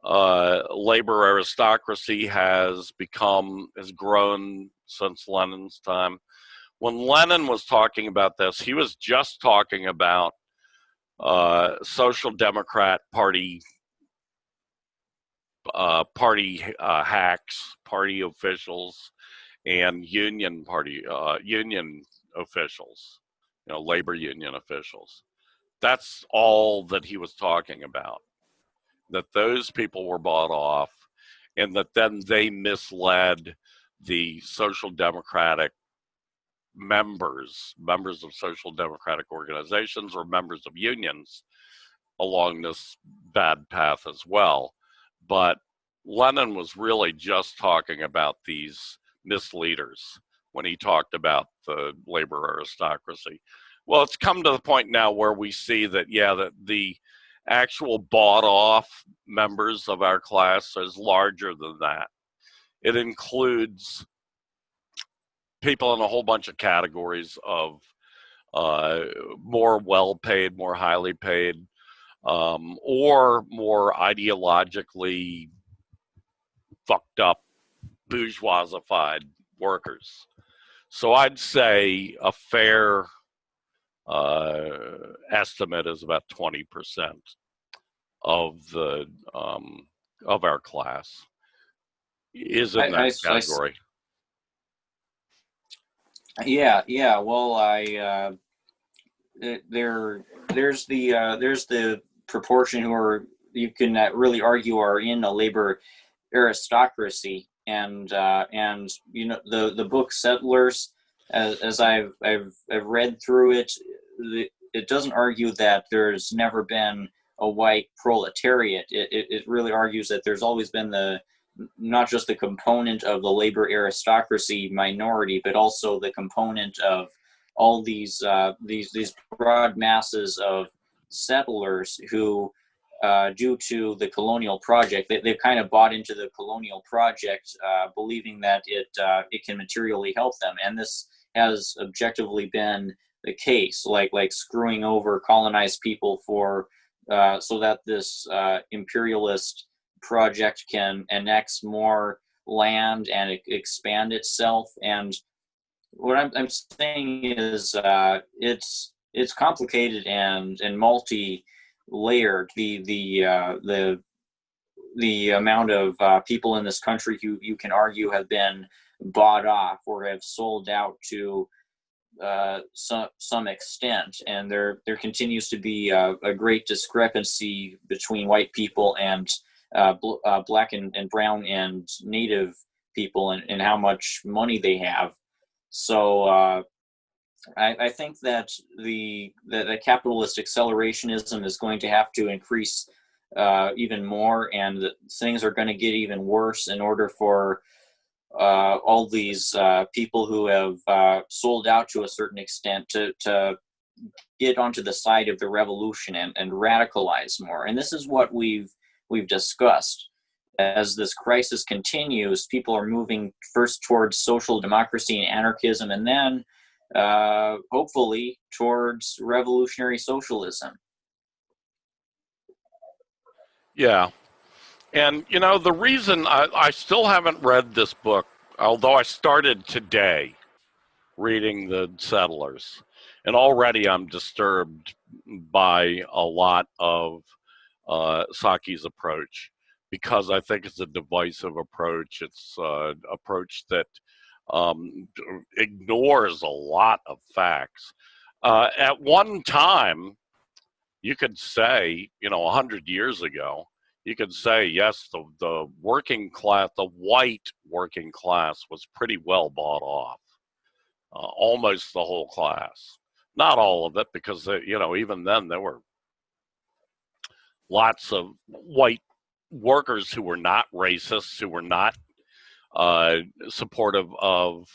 B: labor aristocracy has grown since Lenin's time. When Lenin was talking about this, he was just talking about Social Democrat Party hacks, party officials, and union officials, you know, labor union officials. That's all that he was talking about. That those people were bought off, and that then they misled the Social Democratic members of Social Democratic organizations or members of unions along this bad path as well. But Lenin was really just talking about these misleaders when he talked about the labor aristocracy. Well, it's come to the point now where we see that, yeah, that the actual bought off members of our class is larger than that. It includes people in a whole bunch of categories of more well-paid, more highly paid, or more ideologically fucked up, bourgeoisified workers. So I'd say a fair estimate is about 20% of the of our class is in that category.
C: Yeah. Well, there's the proportion who are, you can really argue, are in a labor aristocracy, and you know, the book Settlers, as I've read through it, it doesn't argue that there's never been a white proletariat. It really argues that there's always been not just the component of the labor aristocracy minority, but also the component of all these broad masses of settlers who, due to the colonial project, they've kind of bought into the colonial project, believing that it can materially help them, and this has objectively been the case, like screwing over colonized people for so that this imperialist project can annex more land and expand itself. And what I'm saying is it's complicated and multi-layered. The amount of people in this country who you can argue have been bought off or have sold out to some extent, and there continues to be a great discrepancy between white people and black and brown and native people, and how much money they have. So I think that the capitalist accelerationism is going to have to increase even more, and that things are going to get even worse in order for all these people who have sold out to a certain extent to get onto the side of the revolution and radicalize more. And this is what we've discussed. As this crisis continues, people are moving first towards social democracy and anarchism, and then hopefully towards revolutionary socialism.
B: Yeah. And, you know, the reason I still haven't read this book, although I started today reading The Settlers, and already I'm disturbed by a lot of Saki's approach, because I think it's a divisive approach. It's an approach that ignores a lot of facts. At one time, you could say, 100 years ago, you could say, yes, the working class, the white working class was pretty well bought off, almost the whole class. Not all of it, because, even then there were lots of white workers who were not racists, who were not supportive of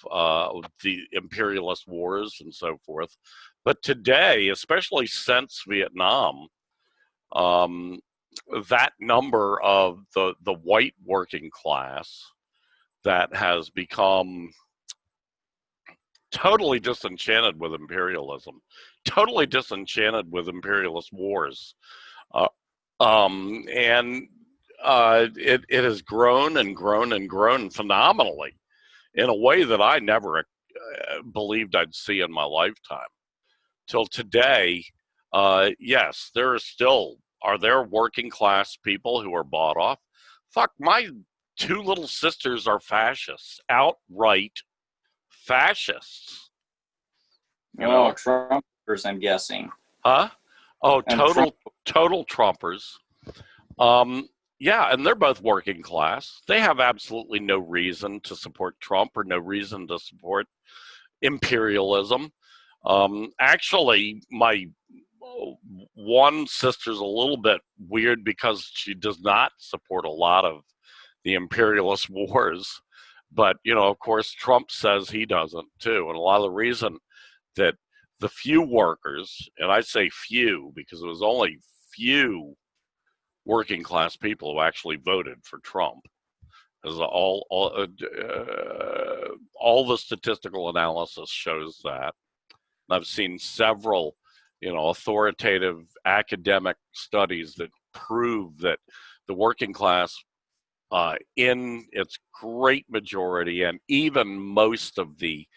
B: the imperialist wars and so forth. But today, especially since Vietnam, that number of the white working class that has become totally disenchanted with imperialism, totally disenchanted with imperialist wars, and it has grown and grown and grown phenomenally in a way that I never believed I'd see in my lifetime. Till today, yes, are there working class people who are bought off? Fuck, my two little sisters are fascists, outright fascists.
C: Trumpers, I'm guessing.
B: Huh? Oh,
C: And
B: total Trumpers. Yeah, and they're both working class. They have absolutely no reason to support Trump or no reason to support imperialism. Actually, my one sister's a little bit weird because she does not support a lot of the imperialist wars. But, of course, Trump says he doesn't too. And a lot of the reason that the few workers, and I say few because it was only few working class people who actually voted for Trump, because all the statistical analysis shows that. And I've seen several, authoritative academic studies that prove that the working class, in its great majority, and even most of the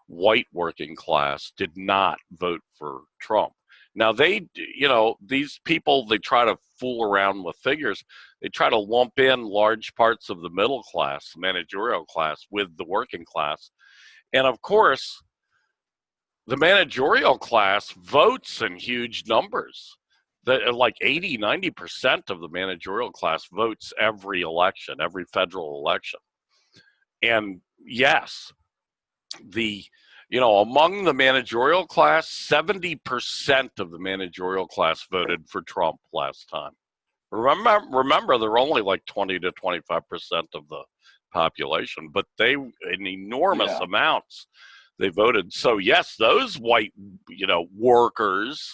B: white working class, did not vote for Trump. Now, these people, they try to fool around with figures. They try to lump in large parts of the middle class, the managerial class, with the working class. And of course, the managerial class votes in huge numbers. Like 80, 90% of the managerial class votes every election, every federal election. And yes, among the managerial class, 70% of the managerial class voted for Trump last time. Remember, they're only like 20 to 25% of the population, but they, in enormous amounts, they voted. So yes, those white, workers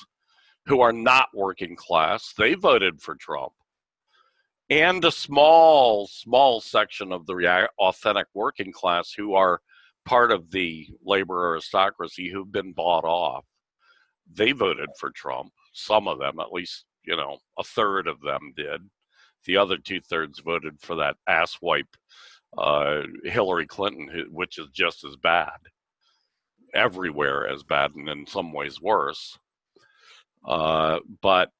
B: who are not working class, they voted for Trump. And a small section of the authentic working class who are part of the labor aristocracy who've been bought off, they voted for Trump. Some of them, at least, a third of them did. The other 2/3 voted for that asswipe Hillary Clinton, which is just as bad, everywhere as bad, and in some ways worse. But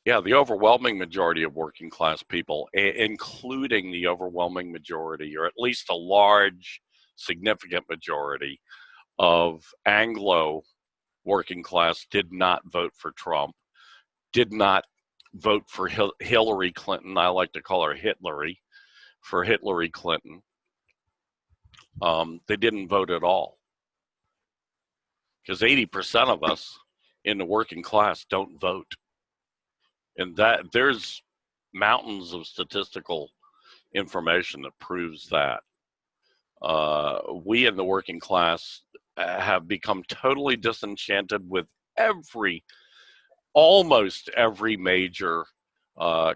B: yeah, the overwhelming majority of working class people, including the overwhelming majority, or at least a large, significant majority of Anglo working class, did not vote for Trump, did not vote for Hillary Clinton. I like to call her Hitlery, for Hillary Clinton. They didn't vote at all. Because 80% of us in the working class don't vote. And that there's mountains of statistical information that proves that. We in the working class have become totally disenchanted with almost every major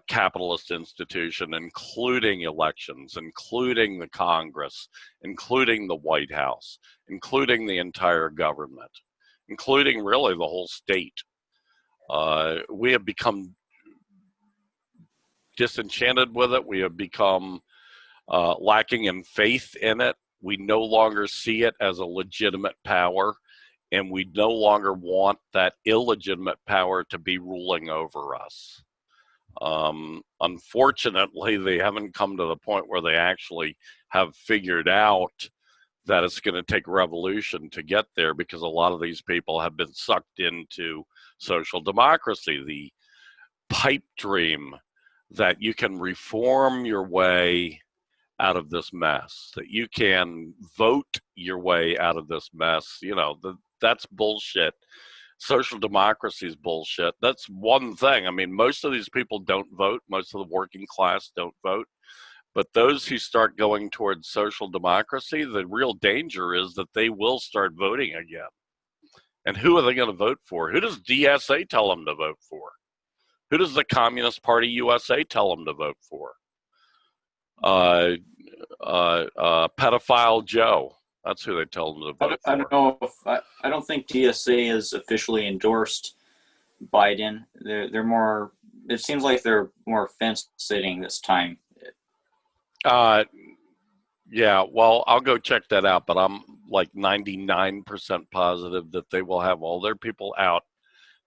B: capitalist institution, including elections, including the Congress, including the White House, including the entire government, including really the whole state. We have become disenchanted with it. We have become lacking in faith in it. We no longer see it as a legitimate power, and we no longer want that illegitimate power to be ruling over us. Unfortunately, they haven't come to the point where they actually have figured out that it's going to take revolution to get there, because a lot of these people have been sucked into social democracy, the pipe dream that you can reform your way out of this mess, that you can vote your way out of this mess. You know, that's bullshit. Social democracy is bullshit. That's one thing. I mean, most of these people don't vote. Most of the working class don't vote. But those who start going towards social democracy, the real danger is that they will start voting again. And who are they going to vote for? Who does DSA tell them to vote for? Who does the Communist Party USA tell them to vote for? Pedophile Joe. That's who they tell them to vote for.
C: I don't know if I don't think DSA has officially endorsed Biden. They're more. It seems like they're more fence sitting this time.
B: Yeah. Well, I'll go check that out. But I'm like 99% positive that they will have all their people out,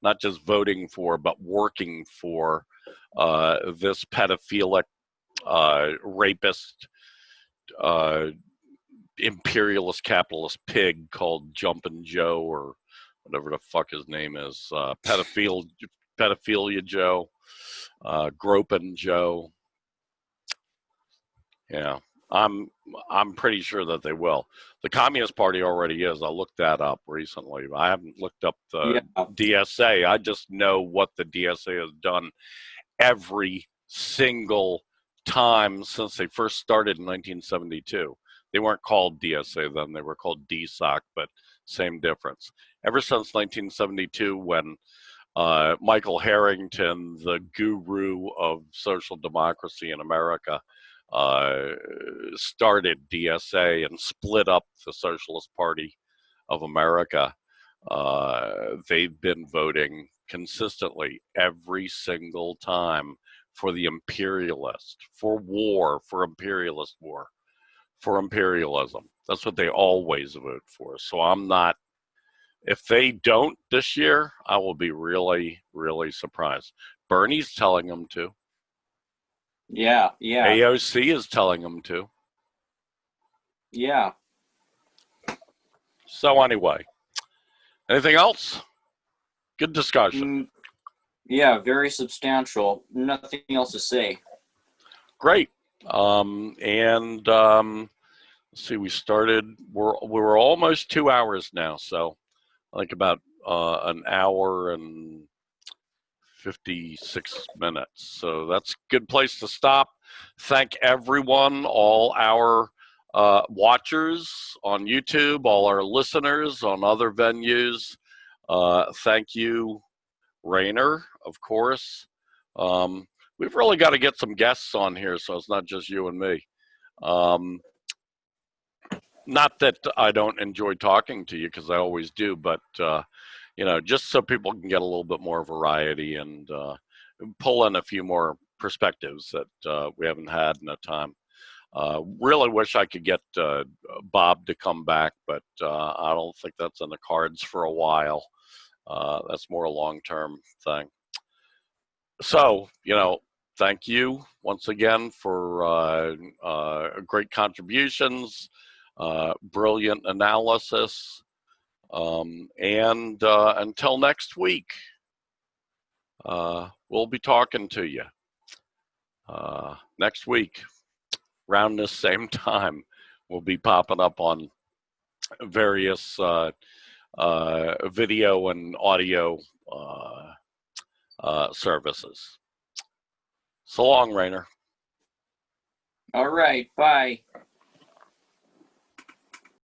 B: not just voting for, but working for this pedophilic, rapist, imperialist capitalist pig called Jumpin' Joe, or whatever the fuck his name is, pedophilia Joe, groping Joe. Yeah, I'm pretty sure that they will. The Communist Party already is. I looked that up recently. I haven't looked up the DSA. I just know what the DSA has done every single time since they first started in 1972. They weren't called DSA then, they were called DSOC, but same difference. Ever since 1972, when Michael Harrington, the guru of social democracy in America, started DSA and split up the Socialist Party of America, they've been voting consistently every single time for the imperialist, for war, for imperialist war, for imperialism. That's what they always vote for. So I'm not, if they don't this year, I will be really, really surprised. Bernie's telling them to.
C: Yeah.
B: AOC is telling them to.
C: Yeah.
B: So anyway, anything else? Good discussion.
C: Yeah, very substantial. Nothing else to say.
B: Great. Let's see, we started, we're almost 2 hours now, so I think about an hour and 56 minutes. So that's a good place to stop. Thank everyone, all our watchers on YouTube, all our listeners on other venues. Thank you, Rainer, of course. We've really got to get some guests on here, so it's not just you and me. Not that I don't enjoy talking to you, because I always do, but you know, just so people can get a little bit more variety and pull in a few more perspectives that we haven't had in a time. Really wish I could get Bob to come back, but I don't think that's in the cards for a while. That's more a long-term thing. So, you know, thank you once again for great contributions, brilliant analysis, and until next week, we'll be talking to you next week around this same time. We'll be popping up on various video and audio services. So long, Rainer.
C: All right. Bye.